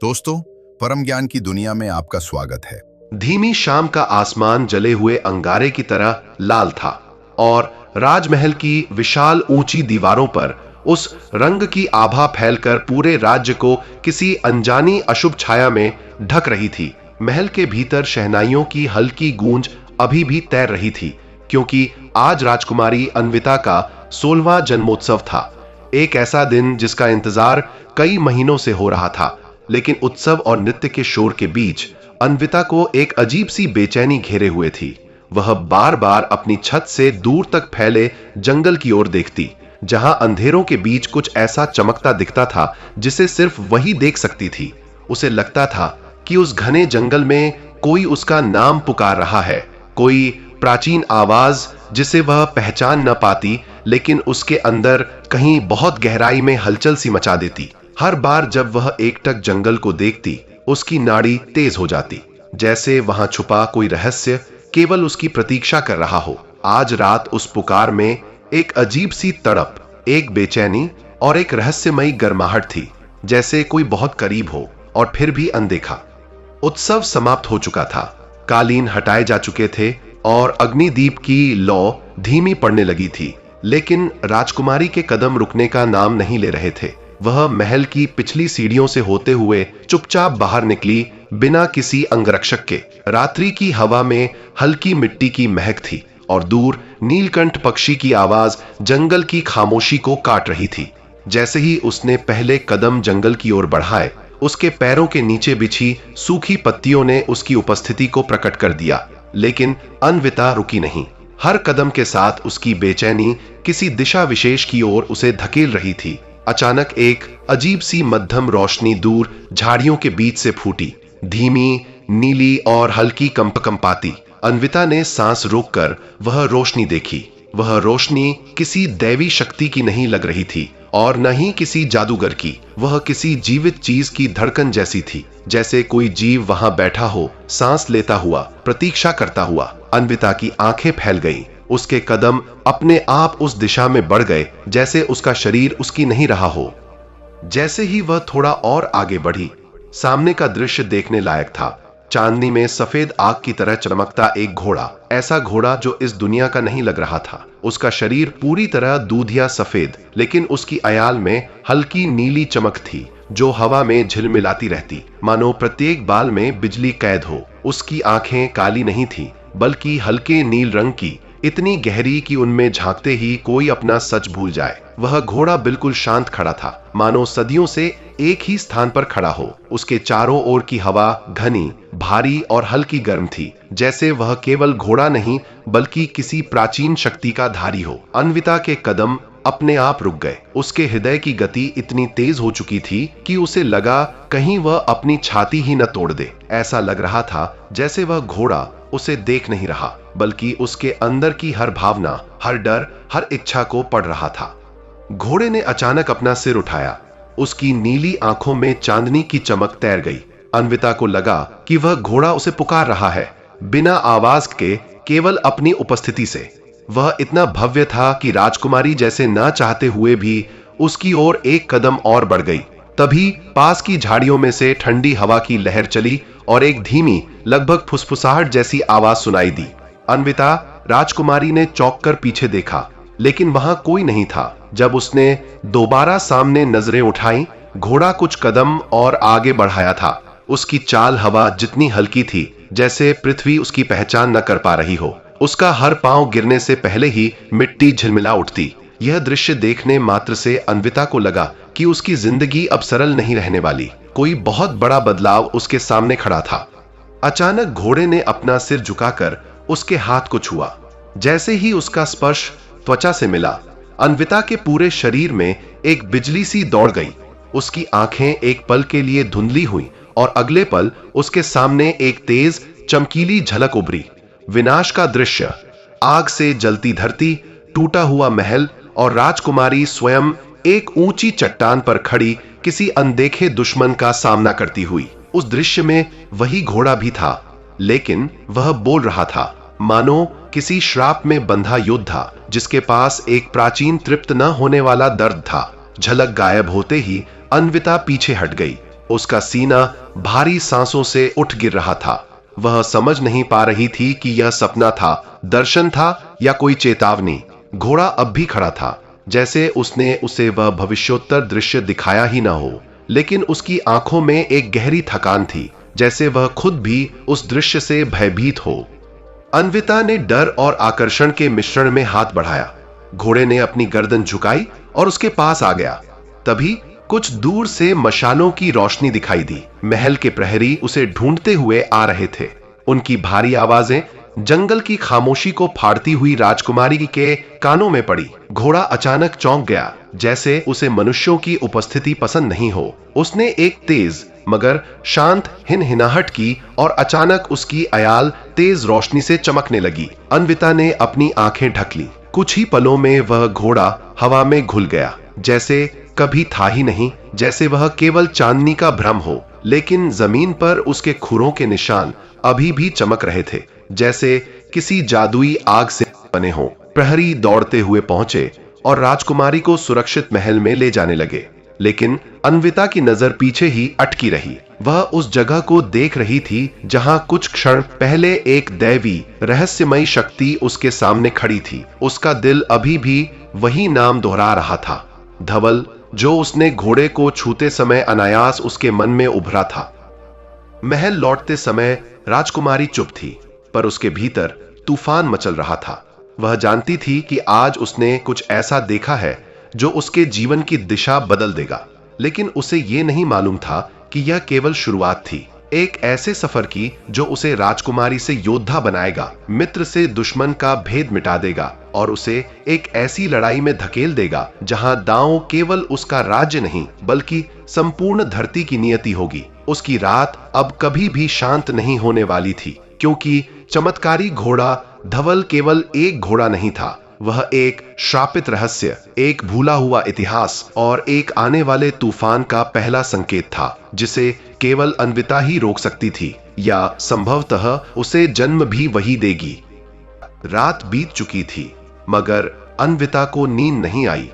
दोस्तों, परम ज्ञान की दुनिया में आपका स्वागत है। धीमी शाम का आसमान जले हुए अंगारे की तरह लाल था और राजमहल की विशाल ऊंची दीवारों पर उस रंग की आभा फैलकर पूरे राज्य को किसी अनजानी अशुभ छाया में ढक रही थी। महल के भीतर शहनाइयों की हल्की गूंज अभी भी तैर रही थी, क्योंकि आज राजकुमारी अन्विता का 16वां जन्मोत्सव था। एक ऐसा दिन जिसका इंतजार कई महीनों से हो रहा था, लेकिन उत्सव और नृत्य के शोर के बीच अन्विता को एक अजीब सी बेचैनी घेरे हुए थी। वह बार बार अपनी छत से दूर तक फैले जंगल की ओर देखती, जहां अंधेरों के बीच कुछ ऐसा चमकता दिखता था जिसे सिर्फ वही देख सकती थी। उसे लगता था कि उस घने जंगल में कोई उसका नाम पुकार रहा है, कोई प्राचीन आवाज जिसे वह पहचान न पाती, लेकिन उसके अंदर कहीं बहुत गहराई में हलचल सी मचा देती। हर बार जब वह एकटक जंगल को देखती, उसकी नाड़ी तेज हो जाती, जैसे वहां छुपा कोई रहस्य केवल उसकी प्रतीक्षा कर रहा हो। आज रात उस पुकार में एक अजीब सी तड़प, एक बेचैनी और एक रहस्यमयी गर्माहट थी, जैसे कोई बहुत करीब हो और फिर भी अनदेखा। उत्सव समाप्त हो चुका था, कालीन हटाए जा चुके थे और अग्निदीप की लौ धीमी पड़ने लगी थी, लेकिन राजकुमारी के कदम रुकने का नाम नहीं ले रहे थे। वह महल की पिछली सीढ़ियों से होते हुए चुपचाप बाहर निकली, बिना किसी अंगरक्षक के। रात्रि की हवा में हल्की मिट्टी की महक थी और दूर नीलकंठ पक्षी की आवाज जंगल की खामोशी को काट रही थी। जैसे ही उसने पहले कदम जंगल की ओर बढ़ाए, उसके पैरों के नीचे बिछी सूखी पत्तियों ने उसकी उपस्थिति को प्रकट कर दिया, लेकिन अन्विता रुकी नहीं। हर कदम के साथ उसकी बेचैनी किसी दिशा विशेष की ओर उसे धकेल रही थी। अचानक एक अजीब सी मध्यम रोशनी दूर झाड़ियों के बीच से फूटी, धीमी, नीली और हल्की कंपकंपाती। अन्विता ने सांस रोककर वह रोशनी देखी। वह रोशनी किसी दैवी शक्ति की नहीं लग रही थी और न ही किसी जादूगर की। वह किसी जीवित चीज की धड़कन जैसी थी, जैसे कोई जीव वहां बैठा हो, सांस लेता हुआ, प्रतीक्षा करता हुआ। अन्विता की आंखें फैल गईं। उसके कदम अपने आप उस दिशा में बढ़ गए, जैसे उसका शरीर उसकी नहीं रहा हो। जैसे ही वह थोड़ा और आगे बढ़ी, सामने का दृश्य देखने लायक था। चांदनी में सफेद आग की तरह चमकता एक घोड़ा, ऐसा घोड़ा जो इस दुनिया का नहीं लग रहा था। उसका शरीर पूरी तरह दूधिया सफेद, लेकिन उसकी अयाल में हल्की नीली चमक थी जो हवा में झिलमिलाती रहती, मानो प्रत्येक बाल में बिजली कैद हो। उसकी आंखें काली नहीं थी, बल्कि हल्के नील रंग की, इतनी गहरी कि उनमें झांकते ही कोई अपना सच भूल जाए। वह घोड़ा बिल्कुल शांत खड़ा था, मानो सदियों से एक ही स्थान पर खड़ा हो। उसके चारों ओर की हवा घनी, भारी और हल्की गर्म थी, जैसे वह केवल घोड़ा नहीं बल्कि किसी प्राचीन शक्ति का धारी हो। अन्विता के कदम अपने आप रुक गए। उसके हृदय की गति इतनी तेज हो चुकी थी कि उसे लगा कहीं वह अपनी छाती ही न तोड़ दे। ऐसा लग रहा था जैसे वह घोड़ा उसे देख नहीं रहा, बल्कि उसके अंदर की हर भावना, हर डर, हर इच्छा को पढ़ रहा था। घोड़े ने अचानक अपना सिर उठाया। उसकी नीली आंखों में चांदनी की चमक तैर गई। अन्विता को लगा कि वह घोड़ा उसे पुकार रहा है, बिना आवाज के, केवल अपनी उपस्थिति से। वह इतना भव्य था कि राजकुमारी जैसे ना चाहते हुए भी उसकी ओर एक कदम और बढ़ गई। तभी पास की झाड़ियों में से ठंडी हवा की लहर चली और एक धीमी, लगभग फुसफुसाहट जैसी आवाज सुनाई दी। अन्विता राजकुमारी ने चौंक कर पीछे देखा, लेकिन वहां कोई नहीं था। जब उसने दोबारा सामने नजरें उठाई, घोड़ा कुछ कदम और आगे बढ़ाया था। उसकी चाल हवा जितनी हल्की थी, जैसे पृथ्वी उसकी पहचान न कर पा रही हो। उसका हर पांव गिरने से पहले ही मिट्टी झिलमिला उठती। यह दृश्य देखने मात्र से अन्विता को लगा कि उसकी जिंदगी अब सरल नहीं रहने वाली। कोई बहुत बड़ा बदलाव उसके सामने खड़ा था। अचानक घोड़े ने अपना सिर झुकाकर उसके हाथ को छुआ। जैसे ही उसका स्पर्श त्वचा से मिला, अन्विता के पूरे शरीर में एक बिजली सी दौड़ गई। उसकी आंखें एक पल के लिए धुंधली हुई और अगले पल उसके सामने एक तेज चमकीली झलक उभरी। विनाश का दृश्य, आग से जलती धरती, टूटा हुआ महल और राजकुमारी स्वयं एक ऊंची चट्टान पर खड़ी किसी अनदेखे दुश्मन का सामना करती हुई। उस दृश्य में वही घोड़ा भी था, लेकिन वह बोल रहा था, मानो किसी श्राप में बंधा योद्धा जिसके पास एक प्राचीन तृप्त न होने वाला दर्द था। झलक गायब होते ही अन्विता पीछे हट गई। उसका सीना भारी सांसों से उठ गिर रहा था। वह समझ नहीं पा रही थी कि यह सपना था, दर्शन था या कोई चेतावनी। घोड़ा अब भी खड़ा था, जैसे उसने उसे वह भविष्योत्तर दृश्य दिखाया ही ना हो, लेकिन उसकी आंखों में एक गहरी थकान थी, जैसे वह खुद भी उस दृश्य से भयभीत हो। अन्विता ने डर और आकर्षण के मिश्रण में हाथ बढ़ाया। घोड़े ने अपनी गर्दन झुकाई और उसके पास आ गया। तभी कुछ दूर से मशालों की रोशनी दिखाई दी। महल के प्रहरी उसे ढूंढते हुए आ रहे थे। उनकी भारी आवाजें जंगल की खामोशी को फाड़ती हुई राजकुमारी के कानों में पड़ी। घोड़ा अचानक चौंक गया, जैसे उसे मनुष्यों की उपस्थिति पसंद नहीं हो। उसने एक तेज मगर शांत हिनहिनाहट की और अचानक उसकी आयाल तेज रोशनी से चमकने लगी। अन्विता ने अपनी आंखें ढक ली। कुछ ही पलों में वह घोड़ा हवा में घुल गया, जैसे कभी था ही नहीं, जैसे वह केवल चांदनी का भ्रम हो। लेकिन जमीन पर उसके खुरों के निशान अभी भी चमक रहे थे, जैसे किसी जादुई आग से बने हों। प्रहरी दौड़ते हुए पहुंचे और राजकुमारी को सुरक्षित महल में ले जाने लगे। लेकिन अन्विता की नजर पीछे ही अटकी रही। वह उस जगह को देख रही थी जहां कुछ क्षण पहले एक दैवी रहस्यमयी शक्ति उसके सामने खड़ी थी। उसका दिल अभी भी वही नाम दोहरा रहा था, धवल, जो उसने घोड़े को छूते समय अनायास उसके मन में उभरा था। महल लौटते समय राजकुमारी चुप थी, पर उसके भीतर तूफान मचल रहा था। वह जानती थी कि आज उसने कुछ ऐसा देखा है जो उसके जीवन की दिशा बदल देगा। लेकिन उसे यह नहीं मालूम था कि यह केवल शुरुआत थी, एक ऐसे सफर की जो उसे राजकुमारी से योद्धा बनाएगा, मित्र से दुश्मन का भेद मिटा देगा और उसे एक ऐसी लड़ाई में धकेल देगा जहां दांव केवल उसका राज्य नहीं बल्कि संपूर्ण धरती की नियति होगी। उसकी रात अब कभी भी शांत नहीं होने वाली थी, क्योंकि चमत्कारी घोड़ा धवल केवल एक घोड़ा नहीं था, वह एक श्रापित रहस्य, एक भूला हुआ इतिहास और एक आने वाले तूफान का पहला संकेत था, जिसे केवल अन्विता ही रोक सकती थी, या संभवतः उसे जन्म भी वही देगी। रात बीत चुकी थी, मगर अन्विता को नींद नहीं आई।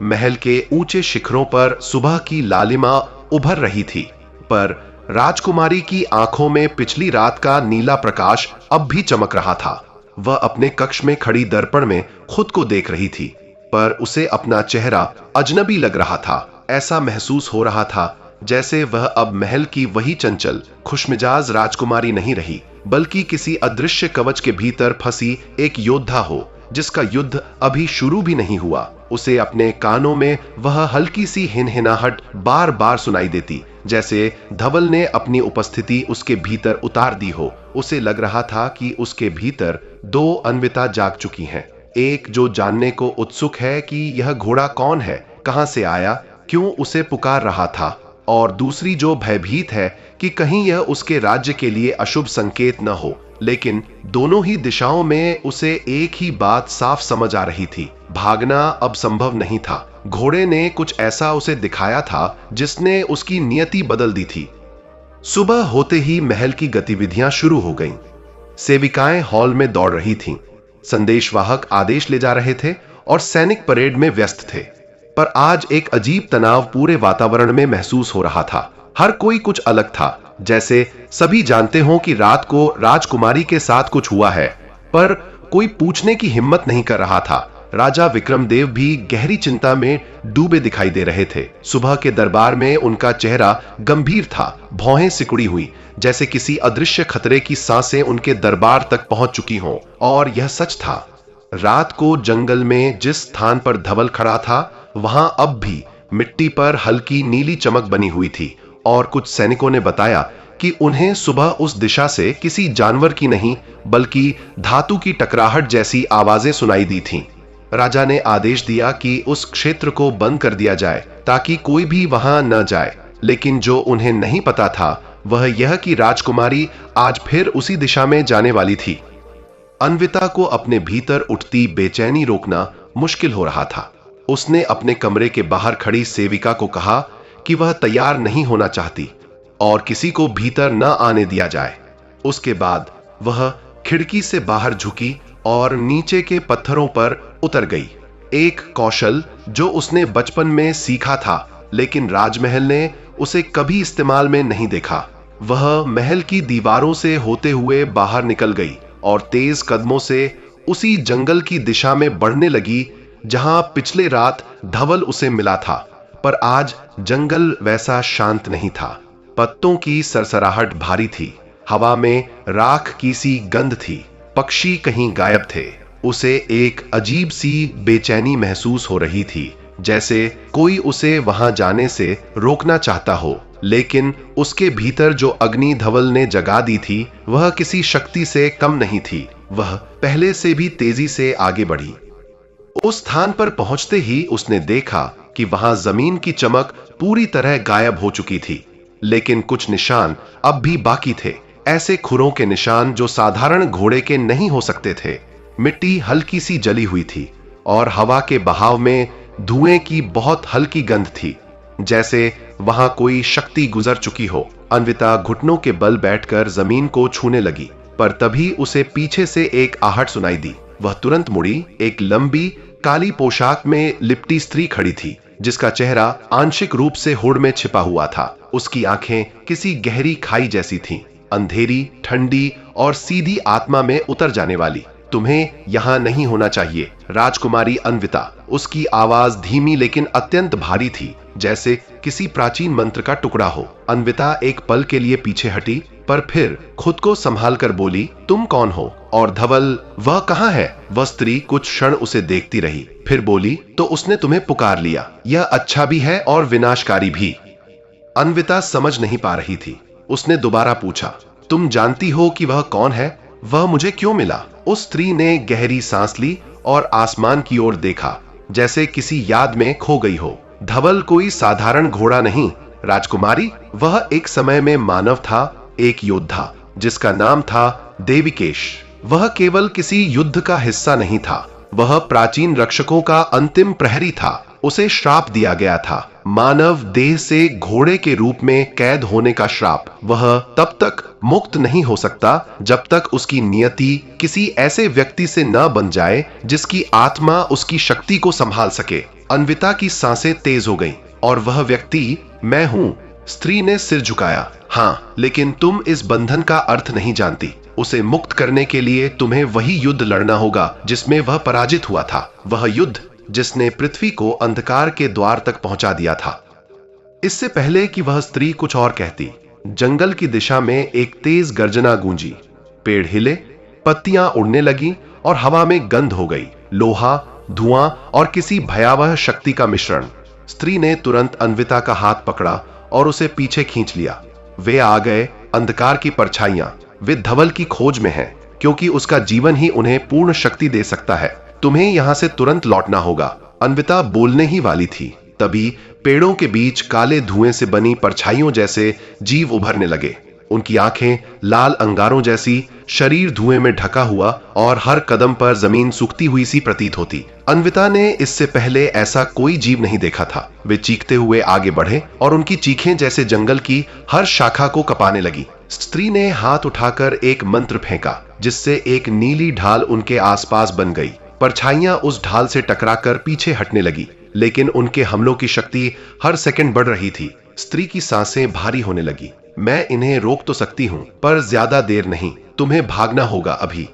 महल के ऊंचे शिखरों पर सुबह की लालिमा उभर रही थी, पर राजकुमारी की आंखों में पिछली रात का नीला प्रकाश अब भी चमक रहा था। वह अपने कक्ष में खड़ी दर्पण में खुद को देख रही थी, पर उसे अपना चेहरा अजनबी लग रहा था। ऐसा महसूस हो रहा था जैसे वह अब महल की वही चंचल, खुशमिजाज राजकुमारी नहीं रही, बल्कि किसी अदृश्य कवच के भीतर फंसी एक योद्धा हो, जिसका युद्ध अभी शुरू भी नहीं हुआ। उसे अपने कानों में वह हल्की सी हिनहिनाहट बार बार सुनाई देती, जैसे धवल ने अपनी उपस्थिति उसके भीतर उतार दी हो। उसे लग रहा था कि उसके भीतर दो अन्विता जाग चुकी हैं, एक जो जानने को उत्सुक है कि यह घोड़ा कौन है, कहां से आया, क्यों उसे पुकार रहा था, और दूसरी जो भयभीत है कि कहीं यह उसके राज्य के लिए अशुभ संकेत न हो। लेकिन दोनों ही दिशाओं में उसे एक ही बात साफ समझ आ रही थी, भागना अब संभव नहीं था। घोड़े ने कुछ ऐसा उसे दिखाया था जिसने उसकी नियति बदल दी थी। सुबह होते ही महल की गतिविधियां शुरू हो गईं। सेविकाएं हॉल में दौड़ रही थीं, संदेशवाहक आदेश ले जा रहे थे और सैनिक परेड में व्यस्त थे। पर आज एक अजीब तनाव पूरे वातावरण में महसूस हो रहा था। हर कोई कुछ अलग था, जैसे सभी जानते हों कि रात को राजकुमारी के साथ कुछ हुआ है, पर कोई पूछने की हिम्मत नहीं कर रहा था। राजा विक्रमदेव भी गहरी चिंता में डूबे दिखाई दे रहे थे। सुबह के दरबार में उनका चेहरा गंभीर था, भौहें सिकुड़ी हुई, जैसे किसी अदृश्य खतरे की सांसें उनके दरबार तक पहुंच चुकी हों। और यह सच था, रात को जंगल में जिस स्थान पर धवल खड़ा था, वहां अब भी मिट्टी पर हल्की नीली चमक बनी हुई थी, और कुछ सैनिकों ने बताया कि उन्हें सुबह उस दिशा से किसी जानवर की नहीं बल्कि धातु की टकराहट जैसी आवाजें सुनाई दी थीं। राजा ने आदेश दिया कि उस क्षेत्र को बंद कर दिया जाए ताकि कोई भी वहां न जाए। लेकिन जो उन्हें नहीं पता था वह यह कि राजकुमारी आज फिर उसी दिशा में जाने वाली थी। अन्विता को अपने भीतर उठती बेचैनी रोकना मुश्किल हो रहा था। उसने अपने कमरे के बाहर खड़ी सेविका को कहा कि वह तैयार नहीं होना चाहती और किसी को भीतर न आने दिया जाए। उसके बाद वह खिड़की से बाहर झुकी और नीचे के पत्थरों पर उतर गई। एक कौशल जो उसने बचपन में सीखा था, लेकिन राजमहल ने उसे कभी इस्तेमाल में नहीं देखा। वह महल की दीवारों से होते हुए बाहर निकल गई और तेज कदमों से उसी जंगल की दिशा में बढ़ने लगी जहां पिछले रात धवल उसे मिला था। पर आज जंगल वैसा शांत नहीं था। पत्तों की सरसराहट भारी थी, हवा में राख की सी गंध थी, पक्षी कहीं गायब थे। उसे एक अजीब सी बेचैनी महसूस हो रही थी, जैसे कोई उसे वहां जाने से रोकना चाहता हो। लेकिन उसके भीतर जो अग्नि धवल ने जगा दी थी वह किसी शक्ति से कम नहीं थी। वह पहले से भी तेजी से आगे बढ़ी। उस स्थान पर पहुंचते ही उसने देखा कि वहां जमीन की चमक पूरी तरह गायब हो चुकी थी, लेकिन कुछ निशान अब भी बाकी थे, ऐसे खुरों के निशान जो साधारण घोड़े के नहीं हो सकते थे। मिट्टी हल्की सी जली हुई थी और हवा के बहाव में धुएं की बहुत हल्की गंध थी, जैसे वहां कोई शक्ति गुजर चुकी हो। अन्विता घुटनों के बल बैठकर जमीन को छूने लगी, पर तभी उसे पीछे से एक आहट सुनाई दी। वह तुरंत मुड़ी। एक लंबी काली पोशाक में लिपटी स्त्री खड़ी थी, जिसका चेहरा आंशिक रूप से हुड में छिपा हुआ था। उसकी आंखें किसी गहरी खाई जैसी थीं, अंधेरी, ठंडी और सीधी आत्मा में उतर जाने वाली। तुम्हें यहां नहीं होना चाहिए, राजकुमारी अन्विता। उसकी आवाज धीमी लेकिन अत्यंत भारी थी, जैसे किसी प्राचीन मंत्र का टुकड़ा हो। अन्विता एक पल के लिए पीछे हटी, पर फिर खुद को संभाल कर बोली, तुम कौन हो? और धवल, वह कहां है? वह स्त्री कुछ क्षण उसे देखती रही, फिर बोली, तो उसने तुम्हें पुकार लिया। यह अच्छा भी है और विनाशकारी भी। अन्विता समझ नहीं पा रही थी। उसने दोबारा पूछा, तुम जानती हो कि वह कौन है? वह मुझे क्यों मिला? उस स्त्री ने गहरी सांस ली और आसमान की ओर देखा, जैसे किसी याद में खो गई हो। धवल कोई साधारण घोड़ा नहीं, राजकुमारी। वह एक समय में मानव था, एक योद्धा जिसका नाम था देविकेश। वह केवल किसी युद्ध का हिस्सा नहीं था, वह प्राचीन रक्षकों का अंतिम प्रहरी था। उसे श्राप दिया गया था, मानव देह से घोड़े के रूप में कैद होने का श्राप। वह तब तक मुक्त नहीं हो सकता जब तक उसकी नियति किसी ऐसे व्यक्ति से न बन जाए जिसकी आत्मा उसकी शक्ति को संभाल सके। अन्विता की सांसें तेज हो गईं, और वह व्यक्ति मैं हूं। स्त्री ने सिर झुकाया। हाँ, लेकिन तुम इस बंधन का अर्थ नहीं जानती। उसे मुक्त करने के लिए तुम्हें वही युद्ध लड़ना होगा जिसमें वह पराजित हुआ था, वह युद्ध जिसने पृथ्वी को अंधकार के द्वार तक पहुंचा दिया था। इससे पहले कि वह स्त्री कुछ और कहती, जंगल की दिशा में एक तेज गर्जना गूंजी। पेड़ हिले, पत्तियां उड़ने लगी और हवा में गंध हो गई, लोहा, धुआं और किसी भयावह शक्ति का मिश्रण। स्त्री ने तुरंत अन्विता का हाथ पकड़ा और उसे पीछे खींच लिया। वे आ गए, अंधकार की परछाइयां। वे धवल की खोज में हैं, क्योंकि उसका जीवन ही उन्हें पूर्ण शक्ति दे सकता है। तुम्हें यहां से तुरंत लौटना होगा। अन्विता बोलने ही वाली थी, तभी पेड़ों के बीच काले धुएं से बनी परछाइयों जैसे जीव उभरने लगे। उनकी आंखें लाल अंगारों जैसी, शरीर धुएं में ढका हुआ और हर कदम पर जमीन सूखती हुई सी प्रतीत होती। अन्विता ने इससे पहले ऐसा कोई जीव नहीं देखा था। वे चीखते हुए आगे बढ़े और उनकी चीखें जैसे जंगल की हर शाखा को कपाने लगी। स्त्री ने हाथ उठाकर एक मंत्र फेंका, जिससे एक नीली ढाल उनके आसपास बन गई। परछाइयां उस ढाल से टकराकर पीछे हटने लगी, लेकिन उनके हमलों की शक्ति हर सेकंड बढ़ रही थी। स्त्री की सांसें भारी होने लगी। मैं इन्हें रोक तो सकती हूं, पर ज्यादा देर नहीं, तुम्हें भागना होगा अभी।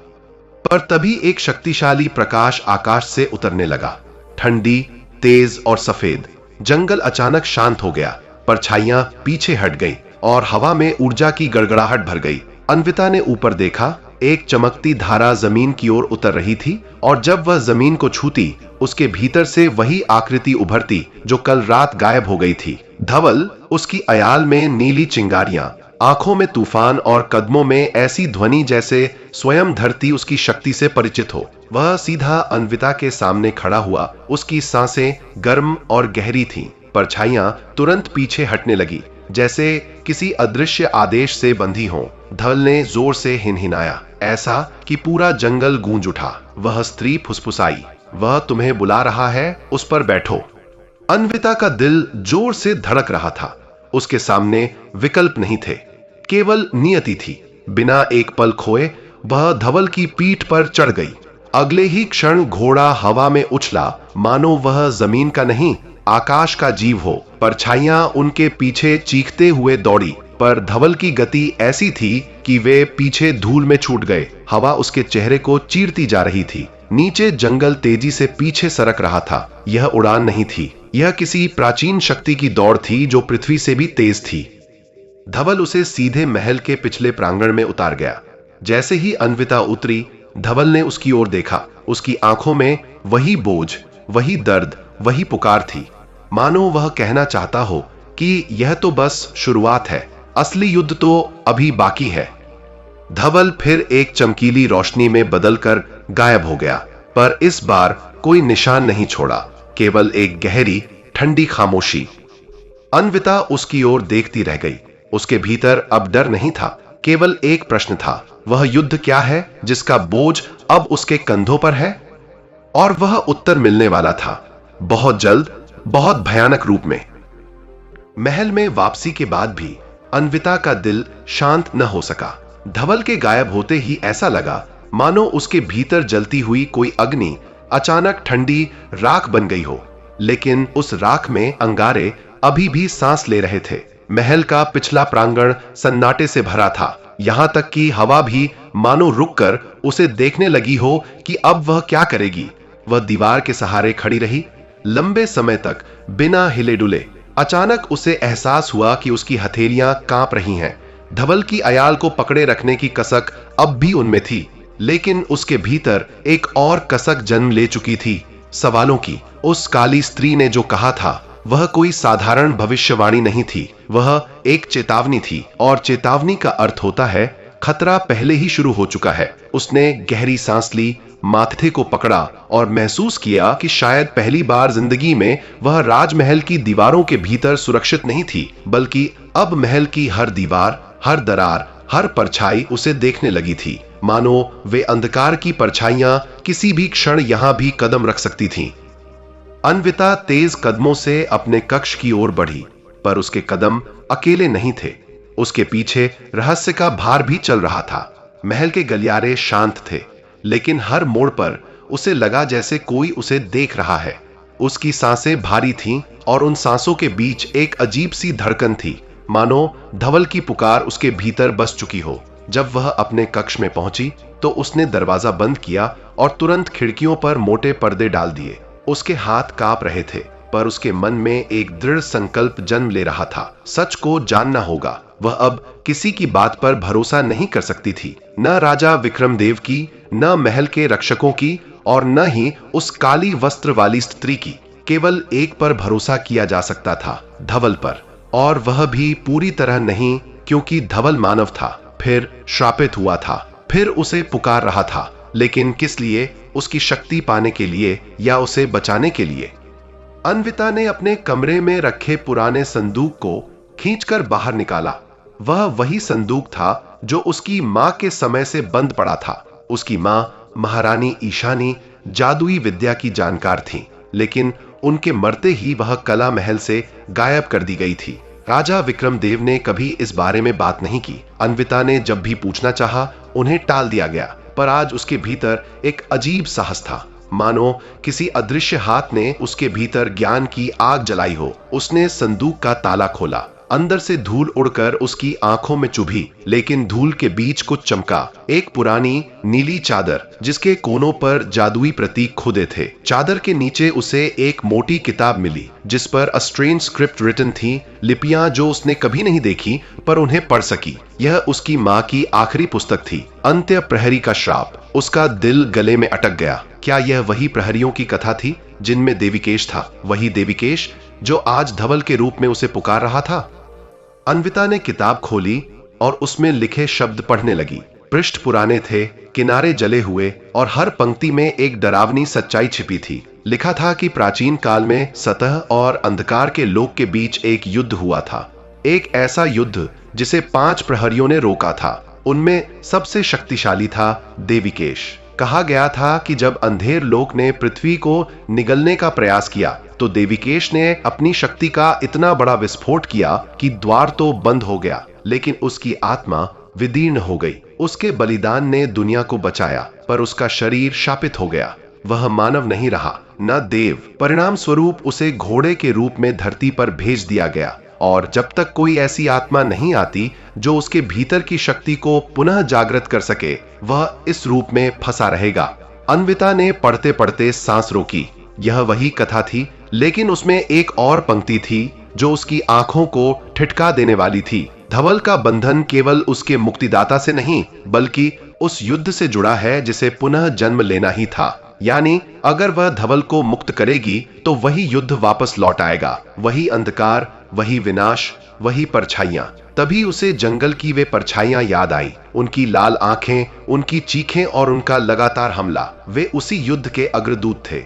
पर तभी एक शक्तिशाली प्रकाश आकाश से उतरने लगा, ठंडी, तेज और सफेद। जंगल अचानक शांत हो गया, परछाइयां पीछे हट गईं और हवा में ऊर्जा की गड़गड़ाहट भर गई। अन्विता ने ऊपर देखा, एक चमकती धारा जमीन की ओर उतर रही थी, और जब वह जमीन को छूती, उसके भीतर से वही आकृति उभरती जो कल रात गायब हो गई थी। धवल, उसकी अयाल में नीली चिंगारियां, आंखों में तूफान और कदमों में ऐसी ध्वनि जैसे स्वयं धरती उसकी शक्ति से परिचित हो। वह सीधा अन्विता के सामने खड़ा हुआ। उसकी सांसें गर्म और गहरी थीं। परछाइयां तुरंत पीछे हटने लगी, जैसे किसी अदृश्य आदेश से बंधी हों। धवल ने जोर से हिनहिनाया, ऐसा कि पूरा जंगल गूंज उठा। वह स्त्री फुसफुसाई, वह तुम्हें बुला रहा है, उस पर बैठो। अन्विता का दिल जोर से धड़क रहा था। उसके सामने विकल्प नहीं थे, केवल नियति थी। बिना एक पल खोए वह धवल की पीठ पर चढ़ गई। अगले ही क्षण घोड़ा हवा में उछला, मानो वह जमीन का नहीं आकाश का जीव हो। परछाइयां उनके पीछे चीखते हुए दौड़ी, पर धवल की गति ऐसी थी कि वे पीछे धूल में छूट गए। हवा उसके चेहरे को चीरती जा रही थी। नीचे जंगल तेजी से पीछे सरक रहा था। यह उड़ान नहीं थी, यह किसी प्राचीन शक्ति की दौड़ थी जो पृथ्वी से भी तेज थी। धवल उसे सीधे महल के पिछले प्रांगण में उतार गया। जैसे ही अन्विता उतरी, धवल ने उसकी ओर देखा। उसकी आंखों में वही बोझ, वही दर्द, वही पुकार थी, मानो वह कहना चाहता हो कि यह तो बस शुरुआत है, असली युद्ध तो अभी बाकी है। धवल फिर एक चमकीली रोशनी में बदलकर गायब हो गया, पर इस बार कोई निशान नहीं छोड़ा, केवल एक गहरी ठंडी खामोशी। अन्विता उसकी ओर देखती रह गई। उसके भीतर अब डर नहीं था, केवल एक प्रश्न था, वह युद्ध क्या है जिसका बोझ अब उसके कंधों पर है? और वह उत्तर मिलने वाला था, बहुत जल्द, बहुत भयानक रूप में। महल में वापसी के बाद भी अन्विता का दिल शांत न हो सका। धवल के गायब होते ही ऐसा लगा मानो उसके भीतर जलती हुई कोई अग्नि अचानक ठंडी राख बन गई हो। लेकिन उस राख में अंगारे अभी भी सांस ले रहे थे। महल का पिछला प्रांगण सन्नाटे से भरा था, यहां तक कि हवा भी मानो रुककर उसे देखने लगी हो कि अब वह क्या करेगी। वह दीवार के सहारे खड़ी रही, लंबे समय तक बिना हिले डुले। अचानक उसे एहसास हुआ कि उसकी हथेलियां कांप रही हैं। धवल की अयाल को पकड़े रखने की कसक अब भी उनमें थी, लेकिन उसके भीतर एक और कसक जन्म ले चुकी थी, सवालों की। उस काली स्त्री ने जो कहा था वह कोई साधारण भविष्यवाणी नहीं थी, वह एक चेतावनी थी, और चेतावनी का अर्थ होता है खतरा पहले ही शुरू हो चुका है। उसने गहरी सांस ली, माथे को पकड़ा और महसूस किया कि शायद पहली बार जिंदगी में वह राजमहल की दीवारों के भीतर सुरक्षित नहीं थी, बल्कि अब महल की हर दीवार, हर दरार, हर परछाई उसे देखने लगी थी, मानो वे अंधकार की परछाइयां किसी भी क्षण यहां भी कदम रख सकती थीं। अन्विता तेज कदमों से अपने कक्ष की ओर बढ़ी, पर उसके कदम अकेले नहीं थे। उसके पीछे रहस्य का भार भी चल रहा था। महल के गलियारे शांत थे, लेकिन हर मोड़ पर उसे लगा जैसे कोई उसे देख रहा है। उसकी सांसें भारी थीं और उन सांसों के बीच एक अजीब सी धड़कन थी, मानो धवल की पुकार उसके भीतर बस चुकी हो। जब वह अपने कक्ष में पहुंची तो उसने दरवाजा बंद किया और तुरंत खिड़कियों पर मोटे पर्दे डाल दिए। उसके हाथ कांप रहे थे, पर उसके मन में एक दृढ़ संकल्प जन्म ले रहा था, सच को जानना होगा। वह अब किसी की बात पर भरोसा नहीं कर सकती थी, न राजा विक्रमदेव की, न महल के रक्षकों की, और न ही उस काली वस्त्र वाली स्त्री की। केवल एक पर भरोसा किया जा सकता था, धवल पर, और वह भी पूरी तरह नहीं, क्योंकि धवल मानव था, फिर श्रापित हुआ था, फिर उसे पुकार रहा था। लेकिन किस लिए? उसकी शक्ति पाने के लिए या उसे बचाने के लिए? अन्विता ने अपने कमरे में रखे पुराने संदूक को खींचकर बाहर निकाला। वह वही संदूक था जो उसकी मां के समय से बंद पड़ा था। उसकी मां महारानी ईशानी जादुई विद्या की जानकार थी, लेकिन उनके मरते ही वह कला महल से गायब कर दी गई थी। राजा विक्रमदेव ने कभी इस बारे में बात नहीं की। अन्विता ने जब भी पूछना चाहा, उन्हें टाल दिया गया। पर आज उसके भीतर एक अजीब साहस था, मानो किसी अदृश्य हाथ ने उसके भीतर ज्ञान की आग जलाई हो। उसने संदूक का ताला खोला। अंदर से धूल उड़कर उसकी आंखों में चुभी, लेकिन धूल के बीच कुछ चमका। एक पुरानी नीली चादर जिसके कोनों पर जादुई प्रतीक खुदे थे। चादर के नीचे उसे एक मोटी किताब मिली जिस पर अ स्ट्रेंज स्क्रिप्ट रिटन थी, लिपियां जो उसने कभी नहीं देखी पर उन्हें पढ़ सकी। यह उसकी मां की आखिरी पुस्तक थी, अंत्य प्रहरी का श्राप। उसका दिल गले में अटक गया। क्या यह वही प्रहरियों की कथा थी जिनमें देविकेश था? वही देविकेश जो आज धवल के रूप में उसे पुकार रहा था? अन्विता ने किताब खोली और उसमें लिखे शब्द पढ़ने लगी। पृष्ठ पुराने थे, किनारे जले हुए, और हर पंक्ति में एक डरावनी सच्चाई छिपी थी। लिखा था कि प्राचीन काल में सतह और अंधकार के लोक के बीच एक युद्ध हुआ था। एक ऐसा युद्ध जिसे 5 प्रहरियों ने रोका था। उनमें सबसे शक्तिशाली था देविकेश। कहा गया था कि जब अंधेर लोक ने पृथ्वी को निगलने का प्रयास किया तो देविकेश ने अपनी शक्ति का इतना बड़ा विस्फोट किया कि द्वार तो बंद हो गया, लेकिन उसकी आत्मा विदीर्ण हो गई। उसके बलिदान ने दुनिया को बचाया, पर उसका शरीर शापित हो गया। वह मानव नहीं रहा, न देव। परिणाम स्वरूप उसे घोड़े के रूप में धरती पर भेज दिया गया, और जब तक कोई ऐसी आत्मा नहीं आती जो उसके भीतर की शक्ति को पुनः जागृत कर सके, वह इस रूप में फंसा रहेगा। अन्विता ने पढ़ते पढ़ते सांस रोकी। यह वही कथा थी, लेकिन उसमें एक और पंक्ति थी जो उसकी आंखों को ठिठका देने वाली थी। धवल का बंधन केवल उसके मुक्तिदाता से नहीं, बल्कि उस युद्ध से जुड़ा है जिसे पुनः जन्म लेना ही था। यानी अगर वह धवल को मुक्त करेगी तो वही युद्ध वापस लौट आएगा, वही अंधकार, वही विनाश, वही परछाइयां। तभी उसे जंगल की वे परछाइयां याद आई, उनकी लाल आंखें, उनकी चीखें और उनका लगातार हमला। वे उसी युद्ध के अग्रदूत थे।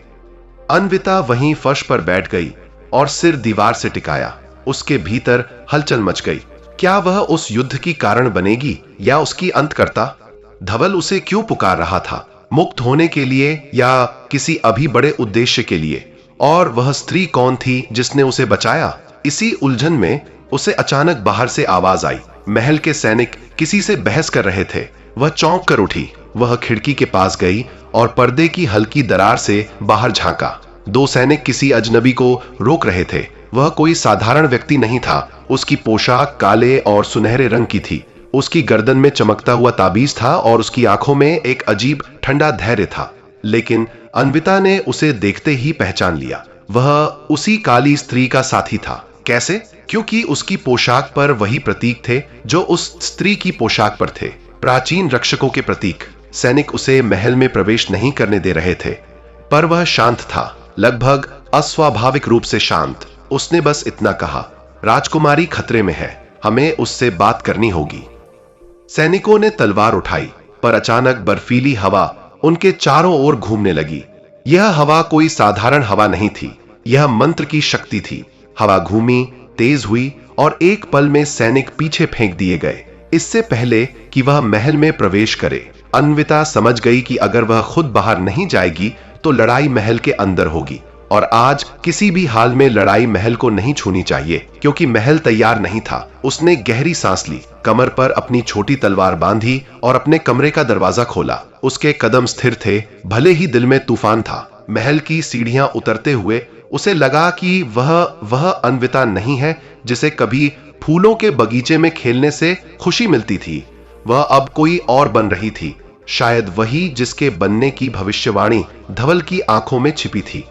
अन्विता वहीं फर्श पर बैठ गई और सिर दीवार से टिकाया। उसके भीतर हलचल मच गई। क्या वह उस युद्ध की कारण बनेगी या उसकी अंतकर्ता? धवल उसे क्यों पुकार रहा था? मुक्त होने के लिए या किसी अभी बड़े उद्देश्य के लिए? और वह स्त्री कौन थी जिसने उसे बचाया? इसी उलझन में उसे अचानक बाहर से आवाज आई। महल के सैनिक किसी से बहस कर रहे थे। वह चौंक कर उठी। वह खिड़की के पास गई और पर्दे की हल्की दरार से बाहर झांका। 2 सैनिक किसी अजनबी को रोक रहे थे। वह कोई साधारण व्यक्ति नहीं था। उसकी पोशाक काले और सुनहरे रंग की थी। उसकी गर्दन में चमकता हुआ ताबीज था और उसकी आंखों में एक अजीब ठंडा धैर्य था। लेकिन अन्विता ने उसे देखते ही पहचान लिया। वह उसी काली स्त्री का साथी था। कैसे? क्योंकि उसकी पोशाक पर वही प्रतीक थे जो उस स्त्री की पोशाक पर थे, प्राचीन रक्षकों के प्रतीक। सैनिक उसे महल में प्रवेश नहीं करने दे रहे थे, पर वह शांत था, लगभग अस्वाभाविक रूप से शांत। उसने बस इतना कहा, राजकुमारी खतरे में है, हमें उससे बात करनी होगी। सैनिकों ने तलवार उठाई, पर अचानक बर्फीली हवा उनके चारों ओर घूमने लगी। यह हवा कोई साधारण हवा नहीं थी, यह मंत्र की शक्ति थी। हवा घूमी, तेज हुई और एक पल में सैनिक पीछे फेंक दिए गए, इससे पहले कि वह महल में प्रवेश करे। अन्विता समझ गई कि अगर वह खुद बाहर नहीं जाएगी तो लड़ाई महल के अंदर होगी, और आज किसी भी हाल में लड़ाई महल को नहीं छूनी चाहिए, क्योंकि महल तैयार नहीं था। उसने गहरी सांस ली, कमर पर अपनी छोटी तलवार बांधी और अपने कमरे का दरवाजा खोला। उसके कदम स्थिर थे, भले ही दिल में तूफान था। महल की सीढ़ियां उतरते हुए उसे लगा कि वह अन्विता नहीं है जिसे कभी फूलों के बगीचे में खेलने से खुशी मिलती थी। वह अब कोई और बन रही थी, शायद वही जिसके बनने की भविष्यवाणी धवल की आंखों में छिपी थी।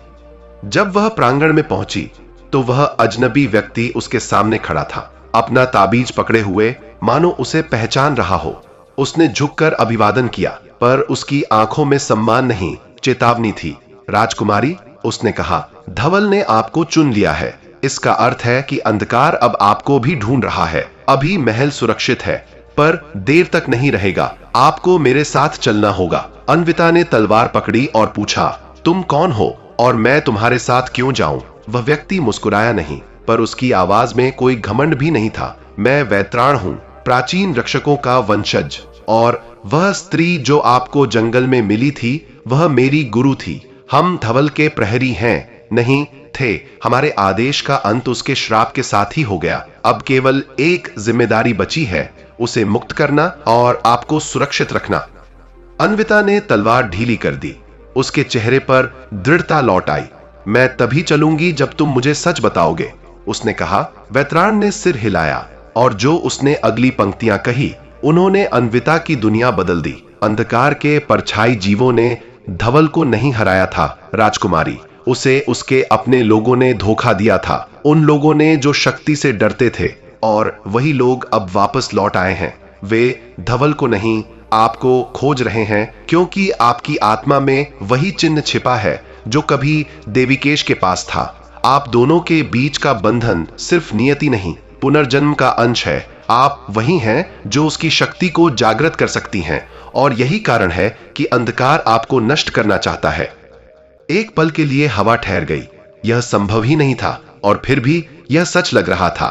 जब वह प्रांगण में पहुंची तो वह अजनबी व्यक्ति उसके सामने खड़ा था, अपना ताबीज पकड़े हुए, मानो उसे पहचान रहा हो। उसने झुककर अभिवादन किया, पर उसकी आंखों में सम्मान नहीं, चेतावनी थी। राजकुमारी, उसने कहा, धवल ने आपको चुन लिया है। इसका अर्थ है कि अंधकार अब आपको भी ढूंढ रहा है। अभी महल सुरक्षित है, पर देर तक नहीं रहेगा। आपको मेरे साथ चलना होगा। अन्विता ने तलवार पकड़ी और पूछा, तुम कौन हो और मैं तुम्हारे साथ क्यों जाऊं? वह व्यक्ति मुस्कुराया नहीं, पर उसकी आवाज में कोई घमंड भी नहीं था। मैं वैत्राण हूं, प्राचीन रक्षकों का वंशज, और वह स्त्री जो आपको जंगल में मिली थी वह मेरी गुरु थी। हम धवल के प्रहरी हैं, नहीं थे। हमारे आदेश का अंत उसके श्राप के साथ ही हो गया। अब केवल एक जिम्मेदारी बची है, उसे मुक्त करना और आपको सुरक्षित रखना। अन्विता ने तलवार ढीली कर दी। उसके चेहरे पर दृढ़ता लौट आई। मैं तभी चलूंगी जब तुम मुझे सच बताओगे, उसने कहा। वैत्राण ने सिर हिलाया, और जो उसने अगली पंक्तियां कही उन्होंने अन्विता की दुनिया बदल दी। अंधकार के परछाई जीवों ने धवल को नहीं हराया था राजकुमारी, उसे उसके अपने लोगों ने धोखा दिया था। उन लोगों ने जो शक्ति से डरते थे, और वही लोग अब वापस लौट आए हैं। वे धवल को नहीं, आपको खोज रहे हैं, क्योंकि आपकी आत्मा में वही चिन्ह छिपा है जो कभी देविकेश के पास था। आप दोनों के बीच का बंधन सिर्फ नियति नहीं, पुनर्जन्म का अंश है। आप वही हैं जो उसकी शक्ति को जागृत कर सकती हैं, और यही कारण है कि अंधकार आपको नष्ट करना चाहता है। एक पल के लिए हवा ठहर गई। यह संभव ही नहीं था, और फिर भी यह सच लग रहा था।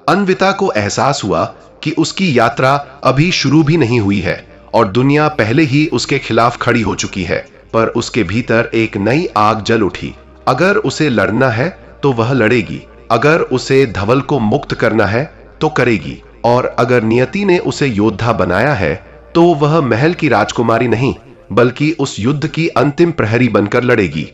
अन्विता को एहसास हुआ कि उसकी यात्रा अभी शुरू भी नहीं हुई है, और दुनिया पहले ही उसके खिलाफ खड़ी हो चुकी है। पर उसके भीतर एक नई आग जल उठी। अगर उसे लड़ना है तो वह लड़ेगी, अगर उसे धवल को मुक्त करना है तो करेगी, और अगर नियति ने उसे योद्धा बनाया है तो वह महल की राजकुमारी नहीं, बल्कि उस युद्ध की अंतिम प्रहरी बनकर लड़ेगी।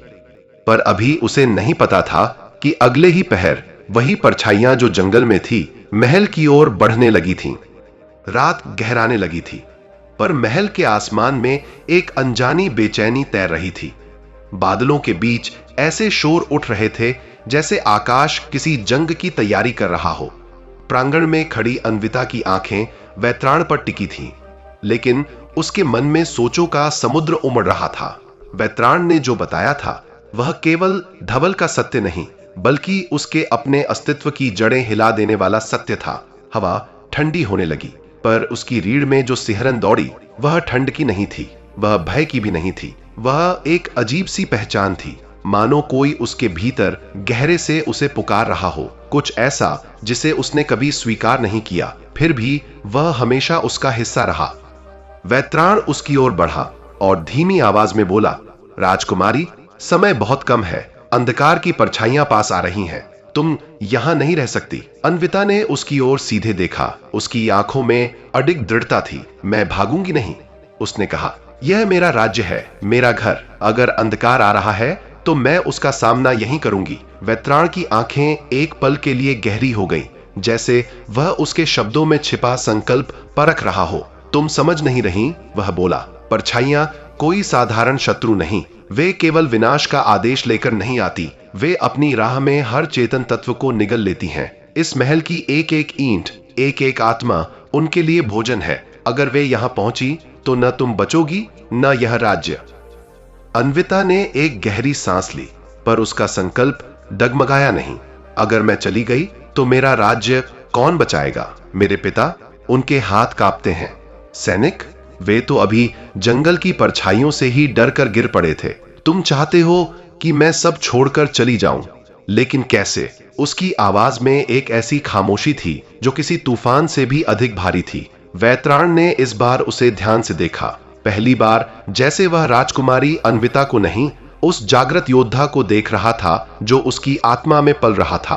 पर अभी उसे नहीं पता था कि अगले ही पहर वही परछाइयां जो जंगल में थी महल की ओर बढ़ने लगी थीं। रात गहराने लगी थी, पर महल के आसमान में एक अनजानी बेचैनी तैर रही थी। बादलों के बीच ऐसे शोर उठ रहे थे जैसे आकाश किसी जंग की तैयारी कर रहा हो। प्रांगण में खड़ी अन्विता की आंखें वैत्राण पर टिकी थीं, लेकिन उसके मन में सोचों का समुद्र उमड़ रहा था। वैत्राण ने जो बताया था वह केवल धवल का सत्य नहीं, बल्कि उसके अपने अस्तित्व की जड़ें हिला देने वाला सत्य था। हवा ठंडी होने लगी, पर उसकी रीढ़ में जो सिहरन दौड़ी वह ठंड की नहीं थी, वह भय की भी नहीं थी। वह एक अजीब सी पहचान थी, मानो कोई उसके भीतर गहरे से उसे पुकार रहा हो, कुछ ऐसा जिसे उसने कभी स्वीकार नहीं किया, फिर भी वह हमेशा उसका हिस्सा रहा। वैत्राण उसकी ओर बढ़ा और धीमी आवाज में बोला, राजकुमारी, समय बहुत कम है, अंधकार की परछाइयां पास आ रही हैं, तुम यहां नहीं रह सकती। अन्विता ने उसकी ओर सीधे देखा, उसकी आंखों में अडिग दृढ़ता थी। मैं भागूंगी नहीं, उसने कहा। यह मेरा राज्य है, मेरा घर। अगर अंधकार आ रहा है तो मैं उसका सामना यहीं करूंगी। वैत्राण की आंखें एक पल के लिए गहरी हो गईं, जैसे वह उसके शब्दों में छिपा संकल्प परख रहा हो। तुम समझ नहीं रही, वह बोला। परछाइयां कोई साधारण शत्रु नहीं, वे केवल विनाश का आदेश लेकर नहीं आती, वे अपनी राह में हर चेतन तत्व को निगल लेती हैं। इस महल की एक एक ईंट, एक एक आत्मा उनके लिए भोजन है। अगर वे यहां पहुंची तो न तुम बचोगी न यह राज्य। अन्विता ने एक गहरी सांस ली, पर उसका संकल्प डगमगाया नहीं। अगर मैं चली गई तो मेरा राज्य कौन बचाएगा? मेरे पिता? उनके हाथ कांपते हैं। सैनिक? वे तो अभी जंगल की परछाइयों से ही डर कर गिर पड़े थे। तुम चाहते हो कि मैं सब छोड़कर चली जाऊं, लेकिन कैसे? उसकी आवाज में एक ऐसी खामोशी थी जो किसी तूफान से भी अधिक भारी थी। वैत्राण ने इस बार उसे ध्यान से देखा, पहली बार जैसे वह राजकुमारी अन्विता को नहीं, उस जागृत योद्धा को देख रहा था जो उसकी आत्मा में पल रहा था।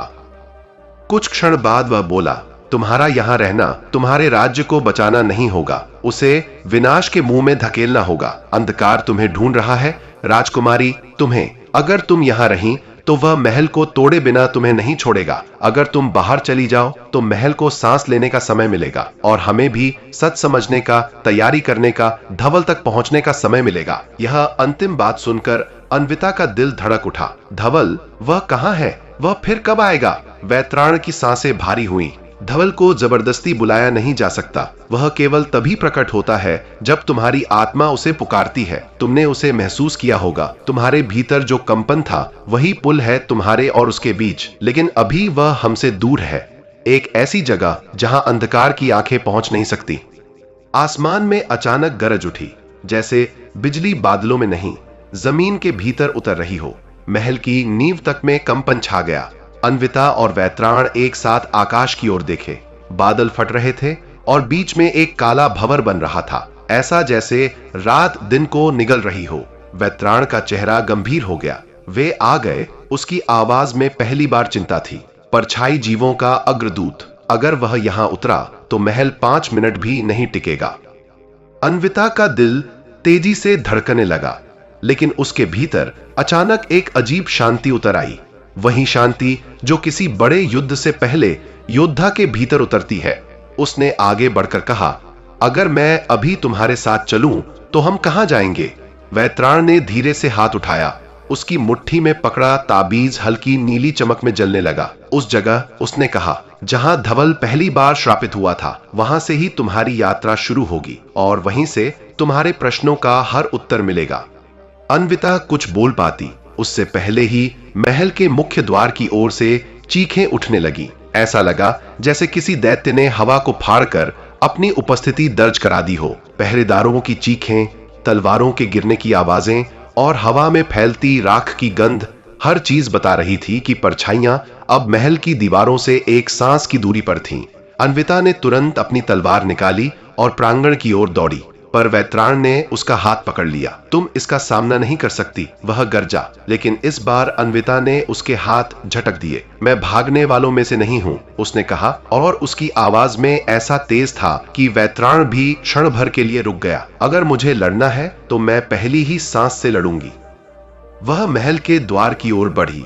कुछ क्षण बाद वह बोला, तुम्हारा यहां रहना तुम्हारे राज्य को बचाना नहीं होगा, उसे विनाश के मुंह में धकेलना होगा। अंधकार तुम्हें ढूंढ रहा है राजकुमारी, तुम्हें। अगर तुम यहां रही तो वह महल को तोड़े बिना तुम्हें नहीं छोड़ेगा। अगर तुम बाहर चली जाओ तो महल को सांस लेने का समय मिलेगा और हमें भी सच समझने का, तैयारी करने का, धवल तक पहुंचने का समय मिलेगा। यह अंतिम बात सुनकर अन्विता का दिल धड़क उठा। धवल? वह कहां है? वह फिर कब आएगा? वैत्राण की सांसें भारी हुई। धवल को जबरदस्ती बुलाया नहीं जा सकता, वह केवल तभी प्रकट होता है जब तुम्हारी आत्मा उसे पुकारती है। तुमने उसे महसूस किया होगा, तुम्हारे भीतर जो कंपन था वही पुल है तुम्हारे और उसके बीच, लेकिन अभी वह हमसे दूर है, एक ऐसी जगह जहां अंधकार की आंखें पहुंच नहीं सकती। आसमान में अचानक गरज उठी, जैसे बिजली बादलों में नहीं, जमीन के भीतर उतर रही हो। महल की नींव तक में कंपन छा गया। अन्विता और वैत्राण एक साथ आकाश की ओर देखे। बादल फट रहे थे और बीच में एक काला भंवर बन रहा था, ऐसा जैसे रात दिन को निगल रही हो। वैत्राण का चेहरा गंभीर हो गया। वे आ गए। उसकी आवाज में पहली बार चिंता थी। परछाई जीवों का अग्रदूत, अगर वह यहां उतरा तो महल 5 मिनट भी नहीं टिकेगा। अन्विता का दिल तेजी से धड़कने लगा, लेकिन उसके भीतर अचानक एक अजीब शांति उतर आई, वही शांति जो किसी बड़े युद्ध से पहले योद्धा के भीतर उतरती है। उसने आगे बढ़कर कहा, अगर मैं अभी तुम्हारे साथ चलूं तो हम कहां जाएंगे? वैत्राण ने धीरे से हाथ उठाया। उसकी मुट्ठी में पकड़ा ताबीज हल्की नीली चमक में जलने लगा। उस जगह उसने कहा, जहां धवल पहली बार श्रापित हुआ था, वहां से ही तुम्हारी यात्रा शुरू होगी और वहीं से तुम्हारे प्रश्नों का हर उत्तर मिलेगा। अन्विता कुछ बोल पाती, उससे पहले ही महल के मुख्य द्वार की ओर से चीखें उठने लगी। ऐसा लगा जैसे किसी दैत्य ने हवा को फाड़कर अपनी उपस्थिति दर्ज करा दी हो। पहरेदारों की चीखें, तलवारों के गिरने की आवाजें और हवा में फैलती राख की गंध, हर चीज बता रही थी कि परछाइयां अब महल की दीवारों से एक सांस की दूरी पर थीं। अन्विता ने तुरंत अपनी तलवार निकाली और प्रांगण की ओर दौड़ी। पर वैत्राण ने उसका हाथ पकड़ लिया। तुम इसका सामना नहीं कर सकती, वह गरजा। लेकिन इस बार अन्विता ने उसके हाथ झटक दिए। मैं भागने वालों में से नहीं हूँ, उसने कहा, और उसकी आवाज में ऐसा तेज था कि वैत्राण भी क्षण भर के लिए रुक गया। अगर मुझे लड़ना है तो मैं पहली ही सांस से लड़ूंगी। वह महल के द्वार की ओर बढ़ी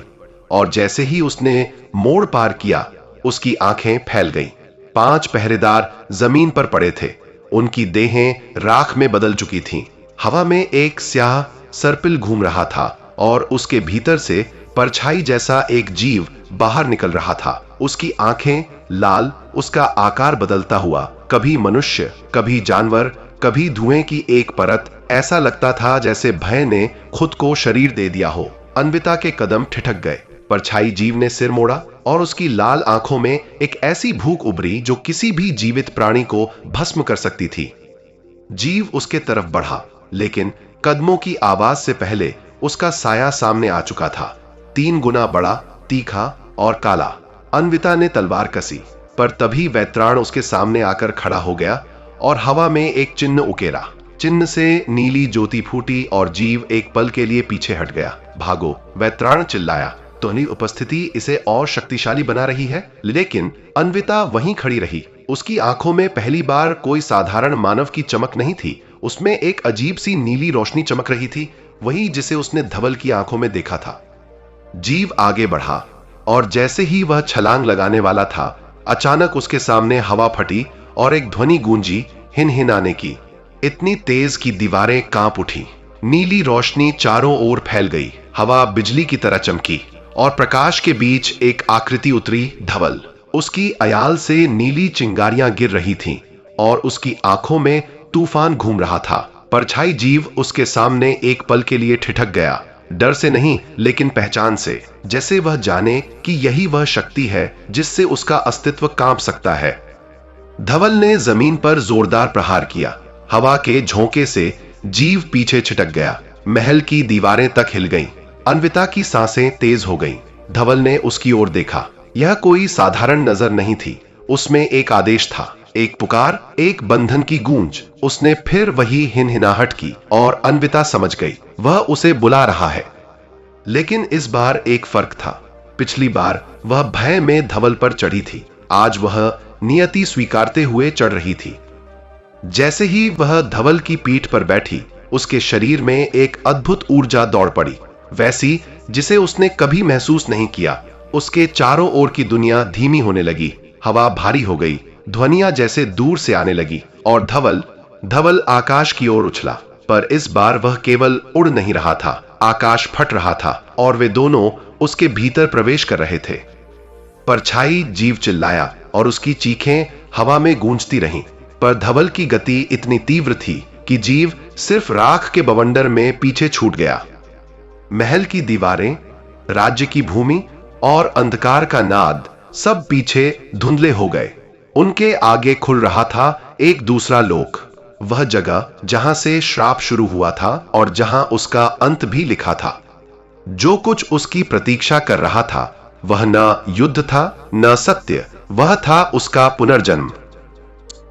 और जैसे ही उसने मोड़ पार किया, उसकी आंखें फैल गईं। 5 पहरेदार जमीन पर पड़े थे। उनकी देहें राख में बदल चुकी थीं। हवा में एक स्याह सर्पिल घूम रहा था और उसके भीतर से परछाई जैसा एक जीव बाहर निकल रहा था। उसकी आंखें लाल, उसका आकार बदलता हुआ, कभी मनुष्य, कभी जानवर, कभी धुएं की एक परत। ऐसा लगता था जैसे भय ने खुद को शरीर दे दिया हो। अन्विता के कदम ठिठक गए। परछाई जीव ने सिर मोड़ा और उसकी लाल आंखों में एक ऐसी भूख उभरी जो किसी भी जीवित प्राणी को भस्म कर सकती थी। जीव उसके तरफ बढ़ा, लेकिन कदमों की आवाज से पहले उसका साया सामने आ चुका था। 3 गुना बड़ा, तीखा और काला। अन्विता ने तलवार कसी, पर तभी वैत्राण उसके सामने आकर खड़ा हो गया और हवा में एक चिन्ह उकेरा। चिन्ह से नीली ज्योति फूटी और जीव एक पल के लिए पीछे हट गया। भागो, वैत्राण चिल्लाया। ध्वनि उपस्थिति इसे और शक्तिशाली बना रही है, लेकिन अन्विता वहीं खड़ी रही। उसकी आंखों में पहली बार कोई साधारण मानव की चमक नहीं थी। उसमें एक अजीब सी नीली रोशनी चमक रही थी, वही जिसे उसने धवल की आंखों में देखा था। जीव आगे बढ़ा और जैसे ही वह छलांग लगाने वाला था, अचानक उसके सामने हवा फटी और एक ध्वनि गूंजी, हिनहिनाने की, इतनी तेज कि दीवारें कांप उठी। नीली रोशनी चारों ओर फैल गई। हवा बिजली की तरह चमकी और प्रकाश के बीच एक आकृति उतरी, धवल। उसकी अयाल से नीली चिंगारियां गिर रही थीं और उसकी आंखों में तूफान घूम रहा था। परछाई जीव उसके सामने एक पल के लिए ठिठक गया, डर से नहीं लेकिन पहचान से, जैसे वह जाने कि यही वह शक्ति है जिससे उसका अस्तित्व कांप सकता है। धवल ने जमीन पर जोरदार प्रहार किया। हवा के झोंके से जीव पीछे छिटक गया। महल की दीवारें तक हिल गईं। अन्विता की सांसें तेज हो गईं। धवल ने उसकी ओर देखा। यह कोई साधारण नजर नहीं थी। उसमें एक आदेश था, एक पुकार, एक बंधन की गूंज। उसने फिर वही हिनहिनाहट की और अन्विता समझ गई, वह उसे बुला रहा है। लेकिन इस बार एक फर्क था। पिछली बार वह भय में धवल पर चढ़ी थी, आज वह नियति स्वीकारते हुए चढ़ रही थी। जैसे ही वह धवल की पीठ पर बैठी, उसके शरीर में एक अद्भुत ऊर्जा दौड़ पड़ी, वैसी जिसे उसने कभी महसूस नहीं किया। उसके चारों ओर की दुनिया धीमी होने लगी। हवा भारी हो गई, ध्वनियां जैसे दूर से आने लगी और धवल आकाश की ओर उछला। पर इस बार वह केवल उड़ नहीं रहा था, आकाश फट रहा था और वे दोनों उसके भीतर प्रवेश कर रहे थे। परछाई जीव चिल्लाया और उसकी चीखें हवा में गूंजती रहीं, पर धवल की गति इतनी तीव्र थी कि जीव सिर्फ राख के बवंडर में पीछे छूट गया। महल की दीवारें, राज्य की भूमि और अंधकार का नाद सब पीछे धुंधले हो गए। उनके आगे खुल रहा था एक दूसरा लोक, वह जगह जहां से श्राप शुरू हुआ था और जहां उसका अंत भी लिखा था। जो कुछ उसकी प्रतीक्षा कर रहा था वह न युद्ध था, न सत्य, वह था उसका पुनर्जन्म।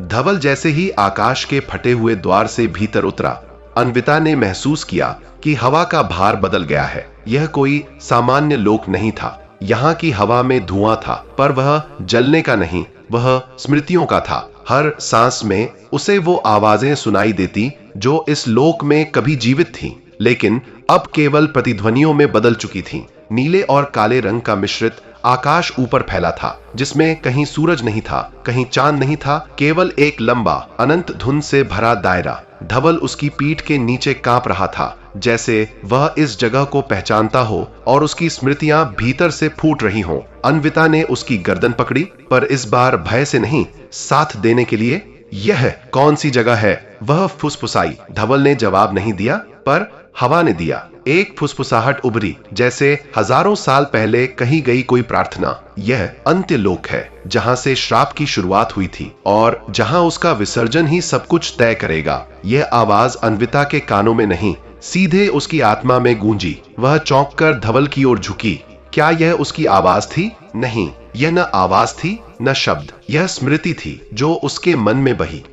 धवल जैसे ही आकाश के फटे हुए द्वार से भीतर उतरा, अन्विता ने महसूस किया कि हवा का भार बदल गया है। यह कोई सामान्य लोक नहीं था। यहाँ की हवा में धुआं था, पर वह जलने का नहीं, वह स्मृतियों का था। हर सांस में उसे वो आवाजें सुनाई देती जो इस लोक में कभी जीवित थीं, लेकिन अब केवल प्रतिध्वनियों में बदल चुकी थीं। नीले और काले रंग का मिश्रित आकाश ऊपर फैला था, जिसमें कहीं सूरज नहीं था, कहीं चांद नहीं था, केवल एक लंबा अनंत धुंध से भरा दायरा। धवल उसकी पीठ के नीचे कांप रहा था, जैसे वह इस जगह को पहचानता हो और उसकी स्मृतियां भीतर से फूट रही हों। अन्विता ने उसकी गर्दन पकड़ी, पर इस बार भय से नहीं, साथ देने के लिए। यह कौन सी जगह है? वह फुसफुसाई। धवल ने जवाब नहीं दिया, पर हवा ने दिया। एक फुसफुसाहट उभरी, जैसे हजारों साल पहले कही गई कोई प्रार्थना। यह अंत्य लोक है, जहां से श्राप की शुरुआत हुई थी और जहां उसका विसर्जन ही सब कुछ तय करेगा। यह आवाज अन्विता के कानों में नहीं, सीधे उसकी आत्मा में गूंजी। वह चौंककर धवल की ओर झुकी। क्या यह उसकी आवाज थी? नहीं, यह न आवाज थी न शब्द, यह स्मृति थी जो उसके मन में बही।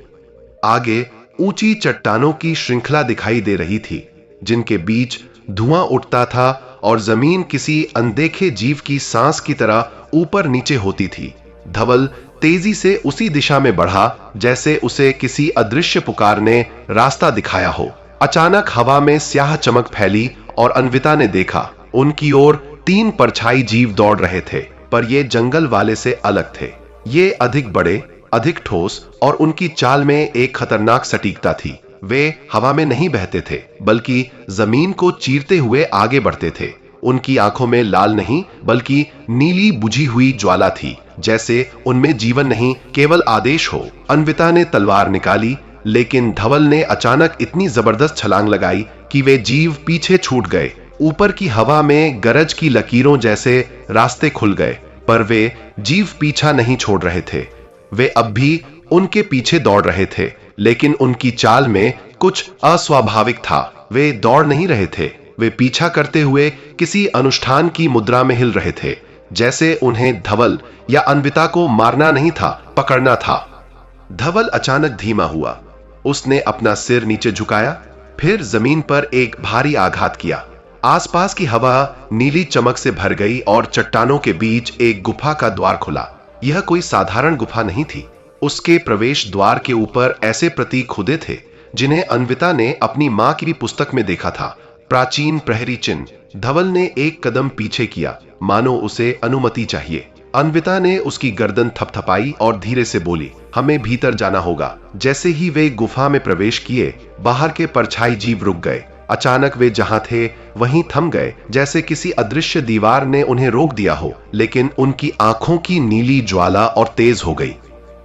आगे ऊंची चट्टानों की श्रृंखला दिखाई दे रही थी, जिनके बीच धुआं उठता था और जमीन किसी अनदेखे जीव की सांस की तरह ऊपर नीचे होती थी। धवल तेजी से उसी दिशा में बढ़ा जैसे उसे किसी अदृश्य पुकार ने रास्ता दिखाया हो। अचानक हवा में स्याह चमक फैली और अन्विता ने देखा, उनकी ओर 3 परछाई जीव दौड़ रहे थे, पर ये जंगल वाले से अलग थे। ये अधिक बड़े, अधिक ठोस और उनकी चाल में एक खतरनाक सटीकता थी। वे हवा में नहीं बहते थे, बल्कि जमीन को चीरते हुए आगे बढ़ते थे। उनकी आंखों में लाल नहीं बल्कि नीली बुझी हुई ज्वाला थी, जैसे उनमें जीवन नहीं, केवल आदेश हो। अन्विता ने तलवार निकाली, लेकिन धवल ने अचानक इतनी जबरदस्त छलांग लगाई कि वे जीव पीछे छूट गए। ऊपर की हवा में गरज की लकीरों जैसे रास्ते खुल गए, पर वे जीव पीछा नहीं छोड़ रहे थे। वे अब भी उनके पीछे दौड़ रहे थे, लेकिन उनकी चाल में कुछ अस्वाभाविक था। वे दौड़ नहीं रहे थे, वे पीछा करते हुए किसी अनुष्ठान की मुद्रा में हिल रहे थे, जैसे उन्हें धवल या अन्विता को मारना नहीं था, पकड़ना था। धवल अचानक धीमा हुआ। उसने अपना सिर नीचे झुकाया, फिर जमीन पर एक भारी आघात किया। आसपास की हवा नीली चमक से भर गई और चट्टानों के बीच एक गुफा का द्वार खुला। यह कोई साधारण गुफा नहीं थी। उसके प्रवेश द्वार के ऊपर ऐसे प्रतीक खुदे थे जिन्हें अन्विता ने अपनी मां की पुस्तक में देखा था, प्राचीन प्रहरी चिन्ह। धवल ने एक कदम पीछे किया, मानो उसे अनुमति चाहिए। अन्विता ने उसकी गर्दन थपथपाई और धीरे से बोली, हमें भीतर जाना होगा। जैसे ही वे गुफा में प्रवेश किए, बाहर के परछाई जीव रुक गए। अचानक वे जहां थे वहीं थम गए, जैसे किसी अदृश्य दीवार ने उन्हें रोक दिया हो। लेकिन उनकी आंखों की नीली ज्वाला और तेज हो गई।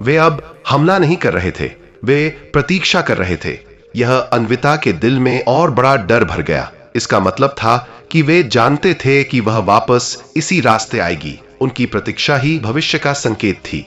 वे अब हमला नहीं कर रहे थे, वे प्रतीक्षा कर रहे थे। यह अन्विता के दिल में और बड़ा डर भर गया। इसका मतलब था कि वे जानते थे कि वह वापस इसी रास्ते आएगी। उनकी प्रतीक्षा ही भविष्य का संकेत थी।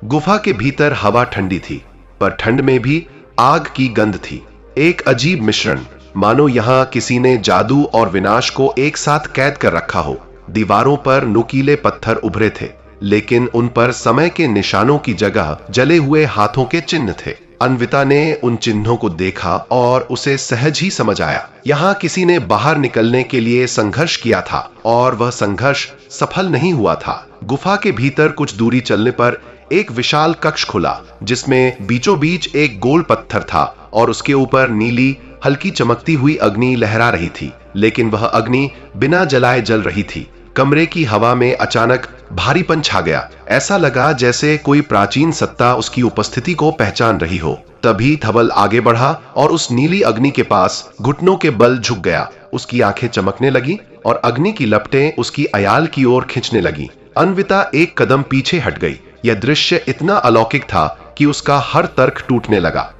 गुफा के भीतर हवा ठंडी थी, पर ठंड में भी आग की गंध थी। एक अजीब मिश्रण, मानो यहां किसी ने जादू और विनाश को एक साथ कैद कर रखा हो। दीवारों पर नुकीले पत्थर उभरे थे, लेकिन उन पर समय के निशानों की जगह जले हुए हाथों के चिन्ह थे। अन्विता ने उन चिन्हों को देखा और उसे सहज ही समझ आया, यहाँ किसी ने बाहर निकलने के लिए संघर्ष किया था और वह संघर्ष सफल नहीं हुआ था। गुफा के भीतर कुछ दूरी चलने पर एक विशाल कक्ष खुला, जिसमें बीचों बीच एक गोल पत्थर था और उसके ऊपर नीली हल्की चमकती हुई अग्नि लहरा रही थी। लेकिन वह अग्नि बिना जलाए जल रही थी। कमरे की हवा में अचानक भारीपन छा गया। ऐसा लगा जैसे कोई प्राचीन सत्ता उसकी उपस्थिति को पहचान रही हो। तभी धवल आगे बढ़ा और उस नीली अग्नि के पास घुटनों के बल झुक गया। उसकी आंखें चमकने लगी और अग्नि की लपटें उसकी अयाल की ओर खींचने लगी। अन्विता एक कदम पीछे हट गई। यह दृश्य इतना अलौकिक था कि उसका हर तर्क टूटने लगा।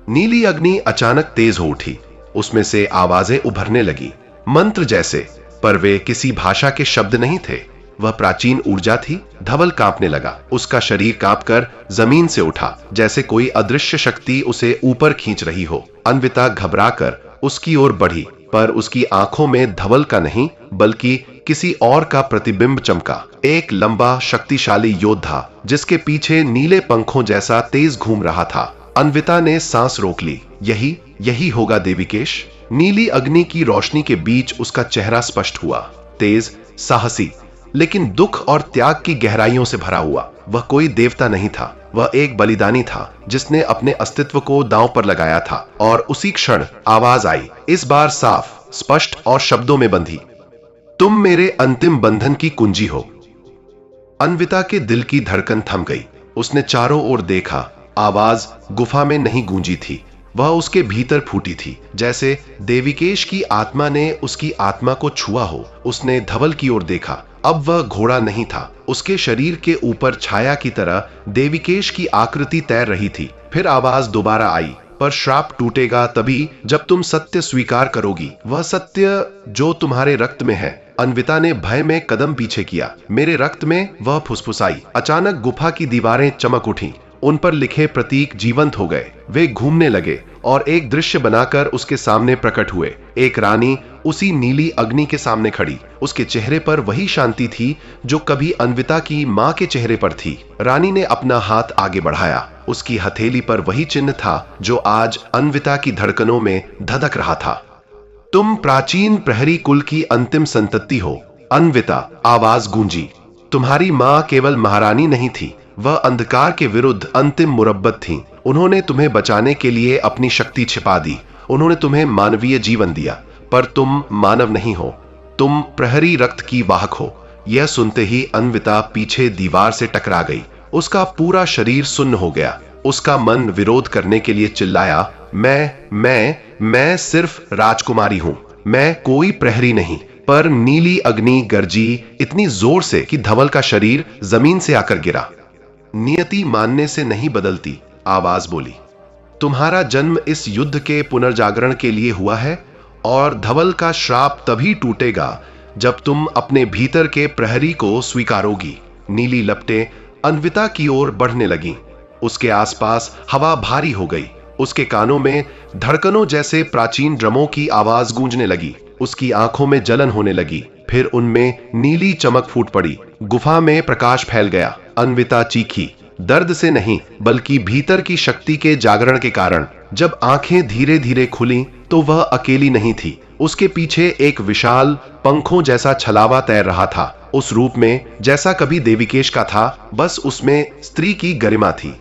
नीली अग्नि अचानक तेज हो उठी। उसमें से आवाजें उभरने लगी, मंत्र जैसे, पर वे किसी भाषा के शब्द नहीं थे। वह प्राचीन ऊर्जा थी। धवल कांपने लगा। उसका शरीर कांपकर जमीन से उठा, जैसे कोई अदृश्य शक्ति उसे ऊपर खींच रही हो। अन्विता घबराकर उसकी ओर बढ़ी, पर उसकी आंखों में धवल का नहीं बल्कि किसी और का प्रतिबिंब चमका। एक लंबा शक्तिशाली योद्धा जिसके पीछे नीले पंखों जैसा तेज घूम रहा था। अन्विता ने सांस रोक ली। यही होगा देविकेश। नीली अग्नि की रोशनी के बीच उसका चेहरा स्पष्ट हुआ, तेज, साहसी, लेकिन दुख और त्याग की गहराइयों से भरा हुआ। वह कोई देवता नहीं था, वह एक बलिदानी था जिसने अपने अस्तित्व को दांव पर लगाया था। और उसी क्षण आवाज आई, इस बार साफ, स्पष्ट और शब्दों में बंधी, तुम मेरे अंतिम बंधन की कुंजी हो। अन्विता के दिल की धड़कन थम गई। उसने चारों ओर देखा। आवाज गुफा में नहीं गूंजी थी, वह उसके भीतर फूटी थी, जैसे देविकेश की आत्मा ने उसकी आत्मा को छुआ हो। उसने धवल की ओर देखा। अब वह घोड़ा नहीं था, उसके शरीर के ऊपर छाया की तरह देविकेश की आकृति तैर रही थी। फिर आवाज दोबारा आई, पर श्राप टूटेगा तभी जब तुम सत्य स्वीकार करोगी, वह सत्य जो तुम्हारे रक्त में है। अन्विता ने भय में कदम पीछे किया। मेरे रक्त में, वह फुसफुसाई। अचानक गुफा की दीवारें चमक उठी। उन पर लिखे प्रतीक जीवंत हो गए। वे घूमने लगे और एक दृश्य बनाकर उसके सामने प्रकट हुए। एक रानी उसी नीली अग्नि के सामने खड़ी। उसके चेहरे पर वही शांति थी जो कभी अन्विता की मां के चेहरे पर थी। रानी ने अपना हाथ आगे बढ़ाया उसकी हथेली पर वही चिन्ह था जो आज अन्विता की धड़कनों में धधक रहा था। तुम प्राचीन प्रहरी कुल की अंतिम संतति हो, अन्विता, आवाज गूंजी। तुम्हारी मां केवल महारानी नहीं थी, वह अंधकार के विरुद्ध अंतिम मुरब्बत थी। उन्होंने तुम्हें बचाने के लिए अपनी शक्ति छिपा दी। उन्होंने तुम्हें मानवीय जीवन दिया, पर तुम मानव नहीं हो, तुम प्रहरी रक्त की वाहक हो। यह सुनते ही अन्विता पीछे दीवार से टकरा गई। उसका पूरा शरीर सुन्न हो गया। उसका मन विरोध करने के लिए चिल्लाया, मैं सिर्फ राजकुमारी हूं, मैं कोई प्रहरी नहीं। पर नीली अग्नि गरजी इतनी जोर से कि धवल का शरीर जमीन से आकर गिरा। नियति मानने से नहीं बदलती, आवाज बोली। तुम्हारा जन्म इस युद्ध के पुनर्जागरण के लिए हुआ है, और धवल का श्राप तभी टूटेगा जब तुम अपने भीतर के प्रहरी को स्वीकारोगी। नीली लपटें अन्विता की ओर बढ़ने लगीं। उसके आसपास हवा भारी हो गई। उसके कानों में धड़कनों जैसे प्राचीन ड्रमों की आवाज गूंजने लगी। उसकी आंखों में जलन होने लगी, फिर उनमें नीली चमक फूट पड़ी। गुफा में प्रकाश फैल गया। अन्विता चीखी, दर्द से नहीं बल्कि भीतर की शक्ति के जागरण के कारण। जब आंखें धीरे धीरे खुलीं तो वह अकेली नहीं थी। उसके पीछे एक विशाल पंखों जैसा छलावा तैर रहा था, उस रूप में जैसा कभी देविकेश का था, बस उसमें स्त्री की गरिमा थी।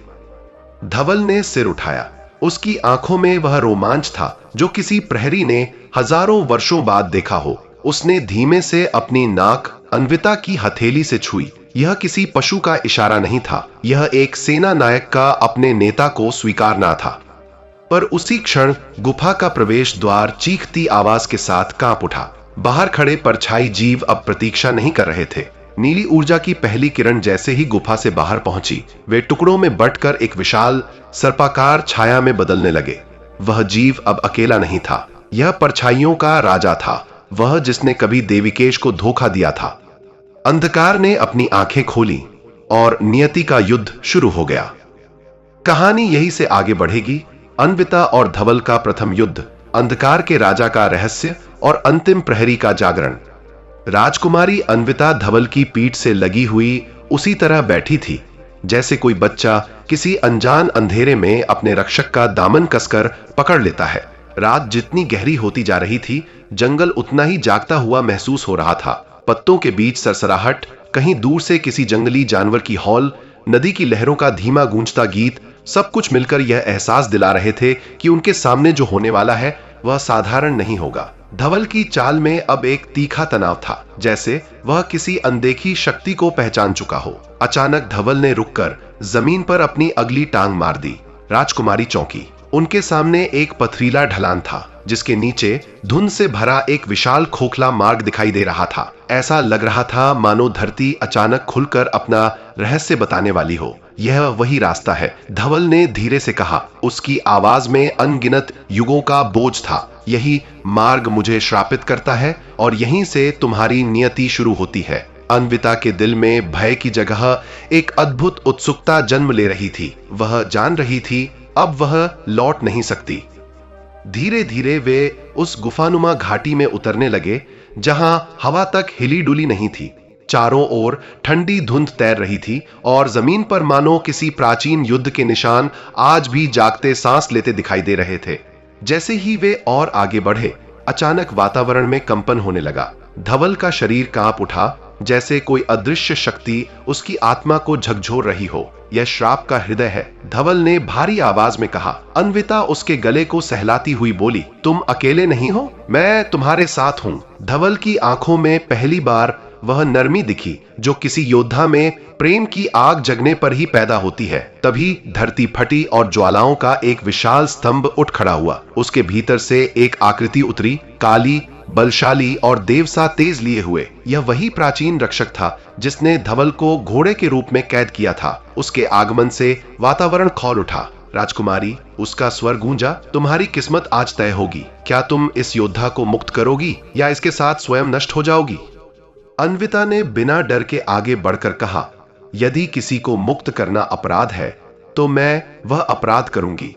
धवल ने सिर उठाया। उसकी आंखों में वह रोमांच था जो किसी प्रहरी ने हजारों वर्षों बाद देखा हो। उसने धीमे से अपनी नाक अन्विता की हथेली से छुई। यह किसी पशु का इशारा नहीं था, यह एक सेना नायक का अपने नेता को स्वीकारना था। पर उसी क्षण गुफा का प्रवेश द्वार चीखती आवाज के साथ कांप उठा। बाहर खड़े परछाई जीव अब प्रतीक्षा नहीं कर रहे थे। नीली ऊर्जा की पहली किरण जैसे ही गुफा से बाहर पहुंची, वे टुकड़ों में बंटकर एक विशाल सर्पाकार छाया में बदलने लगे। वह जीव अब अकेला नहीं था, यह परछाइयों का राजा था, वह जिसने कभी देविकेश को धोखा दिया था। अंधकार ने अपनी आंखें खोली और नियति का युद्ध शुरू हो गया। कहानी यहीं से आगे बढ़ेगी। अन्विता और धवल का प्रथम युद्ध, अंधकार के राजा का रहस्य और अंतिम प्रहरी का जागरण। राजकुमारी अन्विता धवल की पीठ से लगी हुई उसी तरह बैठी थी जैसे कोई बच्चा किसी अनजान अंधेरे में अपने रक्षक का दामन कसकर पकड़ लेता है। रात जितनी गहरी होती जा रही थी, जंगल उतना ही जागता हुआ महसूस हो रहा था। पत्तों के बीच सरसराहट, कहीं दूर से किसी जंगली जानवर की हौल, नदी की लहरों का धीमा गूंजता गीत, सब कुछ मिलकर यह एहसास दिला रहे थे कि उनके सामने जो होने वाला है वह साधारण नहीं होगा। धवल की चाल में अब एक तीखा तनाव था, जैसे वह किसी अनदेखी शक्ति को पहचान चुका हो। अचानक धवल ने रुककर जमीन पर अपनी अगली टांग मार दी। राजकुमारी चौंकी। उनके सामने एक पथरीला ढलान था जिसके नीचे धुंध से भरा एक विशाल खोखला मार्ग दिखाई दे रहा था। ऐसा लग रहा था मानो धरती अचानक खुलकर अपना रहस्य बताने वाली हो। यह वही रास्ता है, धवल ने धीरे से कहा। उसकी आवाज में अनगिनत युगों का बोझ था। यही मार्ग मुझे श्रापित करता है और यहीं से तुम्हारी नियति शुरू होती है। अन्विता के दिल में भय की जगह एक अद्भुत उत्सुकता जन्म ले रही थी। वह जान रही थी अब वह लौट नहीं सकती। धीरे धीरे वे उस गुफानुमा घाटी में उतरने लगे जहां हवा तक हिली डुली नहीं थी। चारों ओर ठंडी धुंध तैर रही थी और जमीन पर मानो किसी प्राचीन युद्ध के निशान आज भी जागते सांस लेते दिखाई दे रहे थे। जैसे ही वे और आगे बढ़े, अचानक वातावरण में कंपन होने लगा। धवल का शरीर कांप उठा, जैसे कोई अदृश्य शक्ति उसकी आत्मा को झकझोर रही हो। यह श्राप का हृदय है, धवल ने भारी आवाज में कहा। अन्विता उसके गले को सहलाती हुई बोली, तुम अकेले नहीं हो, मैं तुम्हारे साथ हूं। धवल की आंखों में पहली बार वह नरमी दिखी जो किसी योद्धा में प्रेम की आग जगने पर ही पैदा होती है। तभी धरती फटी और ज्वालाओं का एक विशाल स्तंभ उठ खड़ा हुआ। उसके भीतर से एक आकृति उतरी, काली, बलशाली और देवसा तेज लिए हुए। यह वही प्राचीन रक्षक था जिसने धवल को घोड़े के रूप में कैद किया था। उसके आगमन से वातावरण खौल उठा। राजकुमारी, उसका स्वर गूंजा, तुम्हारी किस्मत आज तय होगी। क्या तुम इस योद्धा को मुक्त करोगी या इसके साथ स्वयं नष्ट हो जाओगी? अन्विता ने बिना डर के आगे बढ़कर कहा, यदि किसी को मुक्त करना अपराध है तो मैं वह अपराध करूंगी।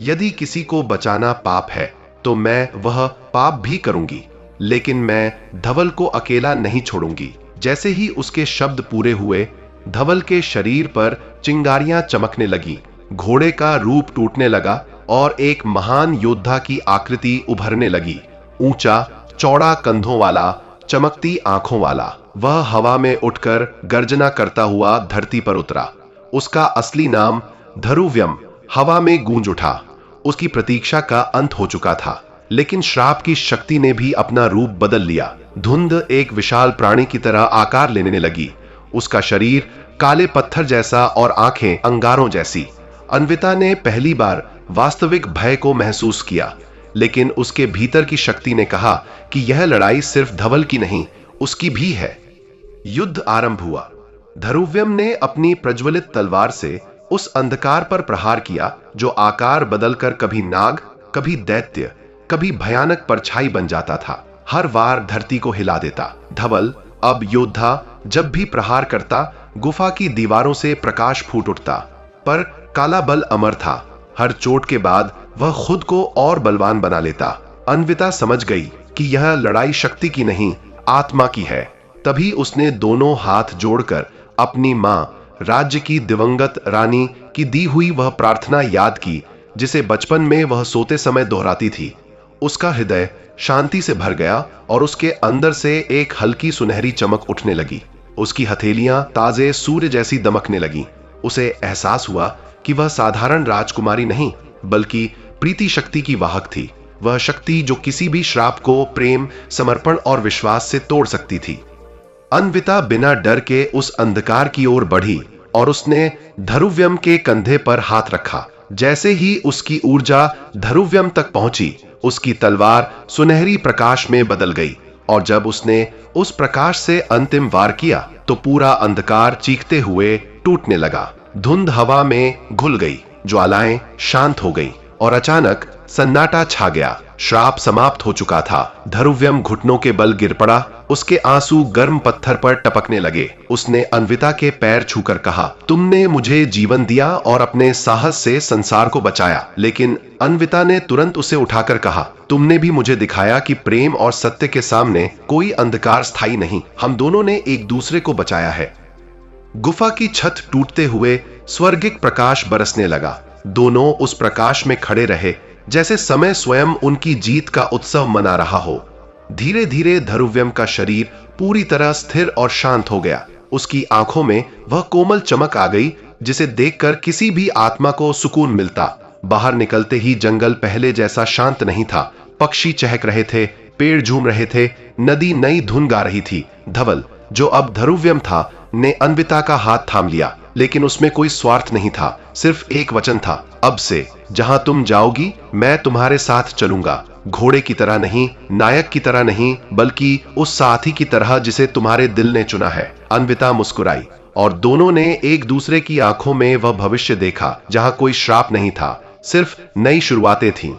यदि किसी को बचाना पाप है तो मैं वह पाप भी करूंगी, लेकिन मैं धवल को अकेला नहीं छोड़ूंगी। जैसे ही उसके शब्द पूरे हुए, धवल के शरीर पर चिंगारियां चमकने लगी। घोड़े का रूप टूटने लगा और एक महान योद्धा की आकृति उभरने लगी। ऊंचा, चौड़ा कंधों वाला, चमकती आंखों वाला। वह हवा में उठकर गर्जना करता हुआ धरती पर उतरा। उसका असली नाम धरुव्यम हवा में गूंज उठा। उसकी प्रतीक्षा का अंत हो चुका था, लेकिन श्राप की शक्ति ने भी अपना रूप बदल लिया। धुंध एक विशाल प्राणी की तरह आकार लेने लगी। उसका शरीर काले पत्थर जैसा और आंखें अंगारों जैसी। अन्विता ने पहली बार वास्तविक भय को महसूस किया, लेकिन उसके भीतर की शक्ति ने कहा कि यह लड़ाई सिर्फ धवल की नहीं, उसकी भी है। युद्ध आरंभ हुआ। धरुव्यम ने अपनी प्रज्वलित तलवार से उस अंधकार पर प्रहार किया जो आकार बदलकर कभी नाग, कभी दैत्य, कभी भयानक परछाई बन जाता था। हर वार धरती को हिला देता। धवल, अब योद्धा, जब भी प्रहार करता गुफा की दीवारों से प्रकाश फूट उठता। पर काला बल अमर था। हर चोट के बाद वह खुद को और बलवान बना लेता। अन्विता समझ गई कि यह लड़ाई शक्ति की नहीं, आत्मा की है। तभी उसने दोनों हाथ जोड़कर अपनी मां, राज्य की दिवंगत रानी की दी हुई वह प्रार्थना याद की जिसे बचपन में वह सोते समय दोहराती थी। उसका हृदय शांति से भर गया और उसके अंदर से एक हल्की सुनहरी चमक उठने लगी। उसकी हथेलियां ताजे सूर्य जैसी दमकने लगी। उसे एहसास हुआ कि वह साधारण राजकुमारी नहीं, बल्कि प्रीति शक्ति की वाहक थी। वह शक्ति जो किसी भी श्राप को प्रेम, समर्पण और विश्वास से तोड़ सकती थी। अन्विता बिना डर के उस अंधकार की ओर बढ़ी और उसने धरुव्यम के कंधे पर हाथ रखा। जैसे ही उसकी ऊर्जा धरुव्यम तक पहुंची, उसकी तलवार सुनहरी प्रकाश में बदल गई और जब उसने उस प्रकाश से अंतिम वार किया तो पूरा अंधकार चीखते हुए टूटने लगा। धुंध हवा में घुल गई, ज्वालाएं शांत हो गई और अचानक सन्नाटा छा गया। श्राप समाप्त हो चुका था। धरुव्यम घुटनों के बल गिर पड़ा। उसके आंसू गर्म पत्थर पर टपकने लगे। उसने अन्विता के पैर छूकर कहा, तुमने मुझे जीवन दिया और अपने साहस से संसार को बचाया। लेकिन अन्विता ने तुरंत उसे उठाकर कहा, तुमने भी मुझे दिखाया कि प्रेम और सत्य के सामने कोई अंधकार स्थायी नहीं। हम दोनों ने एक दूसरे को बचाया है। गुफा की छत टूटते हुए स्वर्गिक प्रकाश बरसने लगा। दोनों उस प्रकाश में खड़े रहे जैसे समय स्वयं उनकी जीत का उत्सव मना रहा हो। धीरे धीरे धरुव्यम का शरीर पूरी तरह स्थिर और शांत हो गया। उसकी आंखों में वह कोमल चमक आ गई जिसे देखकर किसी भी आत्मा को सुकून मिलता। बाहर निकलते ही जंगल पहले जैसा शांत नहीं था। पक्षी चहक रहे थे, पेड़ झूम रहे थे, नदी नई धुन गा रही थी। धवल, जो अब धरुव्यम था, ने अन्विता का हाथ थाम लिया, लेकिन उसमें कोई स्वार्थ नहीं था। सिर्फ एक वचन था, अब से जहां तुम जाओगी मैं तुम्हारे साथ चलूंगा। घोड़े की तरह नहीं, नायक की तरह नहीं, बल्कि उस साथी की तरह जिसे तुम्हारे दिल ने चुना है। अन्विता मुस्कुराई और दोनों ने एक दूसरे की आंखों में वह भविष्य देखा जहां कोई श्राप नहीं था, सिर्फ नई शुरुआतें थीं।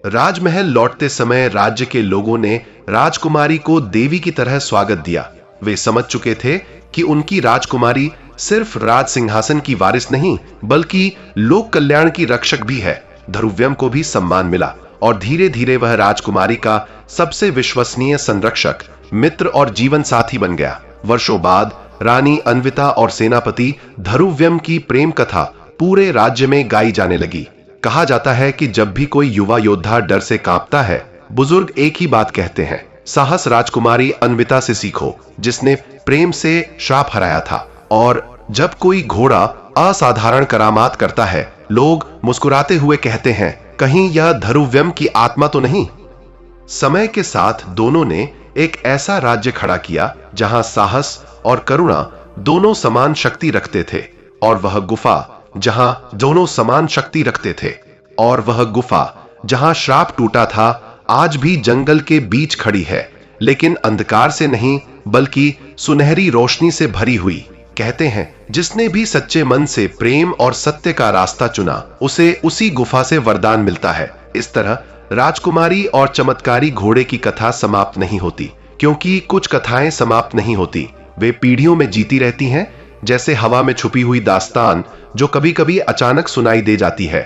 राजमहल लौटते समय राज्य के लोगों ने राजकुमारी को देवी की तरह स्वागत दिया। वे समझ चुके थे कि उनकी राजकुमारी सिर्फ राज सिंहासन की वारिस नहीं, बल्कि लोक कल्याण की रक्षक भी है। धरुव्यम को भी सम्मान मिला और धीरे धीरे वह राजकुमारी का सबसे विश्वसनीय संरक्षक, मित्र और जीवन साथी बन गया। वर्षों बाद रानी अन्विता और सेनापति धरुव्यम की प्रेम कथा पूरे राज्य में गाई जाने लगी। कहा जाता है कि जब भी कोई युवा योद्धा डर से कांपता है, बुजुर्ग एक ही बात कहते हैं, साहस राजकुमारी अन्विता से सीखो, जिसने प्रेम से श्राप हराया था। और जब कोई घोड़ा असाधारण करामात करता है, लोग मुस्कुराते हुए कहते हैं, कहीं यह धरुव्यम की आत्मा तो नहीं। समय के साथ दोनों ने एक ऐसा राज्य खड़ा किया जहां साहस और करुणा दोनों समान शक्ति रखते थे, और वह गुफा जहां दोनों समान शक्ति रखते थे, और वह गुफा जहां श्राप टूटा था, आज भी जंगल के बीच खड़ी है, लेकिन अंधकार से नहीं बल्कि सुनहरी रोशनी से भरी हुई। कहते हैं, जिसने भी सच्चे मन से प्रेम और सत्य का रास्ता चुना, उसे उसी गुफा से वरदान मिलता है। इस तरह राजकुमारी और चमत्कारी घोड़े की कथा समाप्त नहीं होती, क्योंकि कुछ कथाएं समाप्त नहीं होती, वे पीढ़ियों में जीती रहती हैं, जैसे हवा में छुपी हुई दास्तान जो कभी कभी अचानक सुनाई दे जाती है।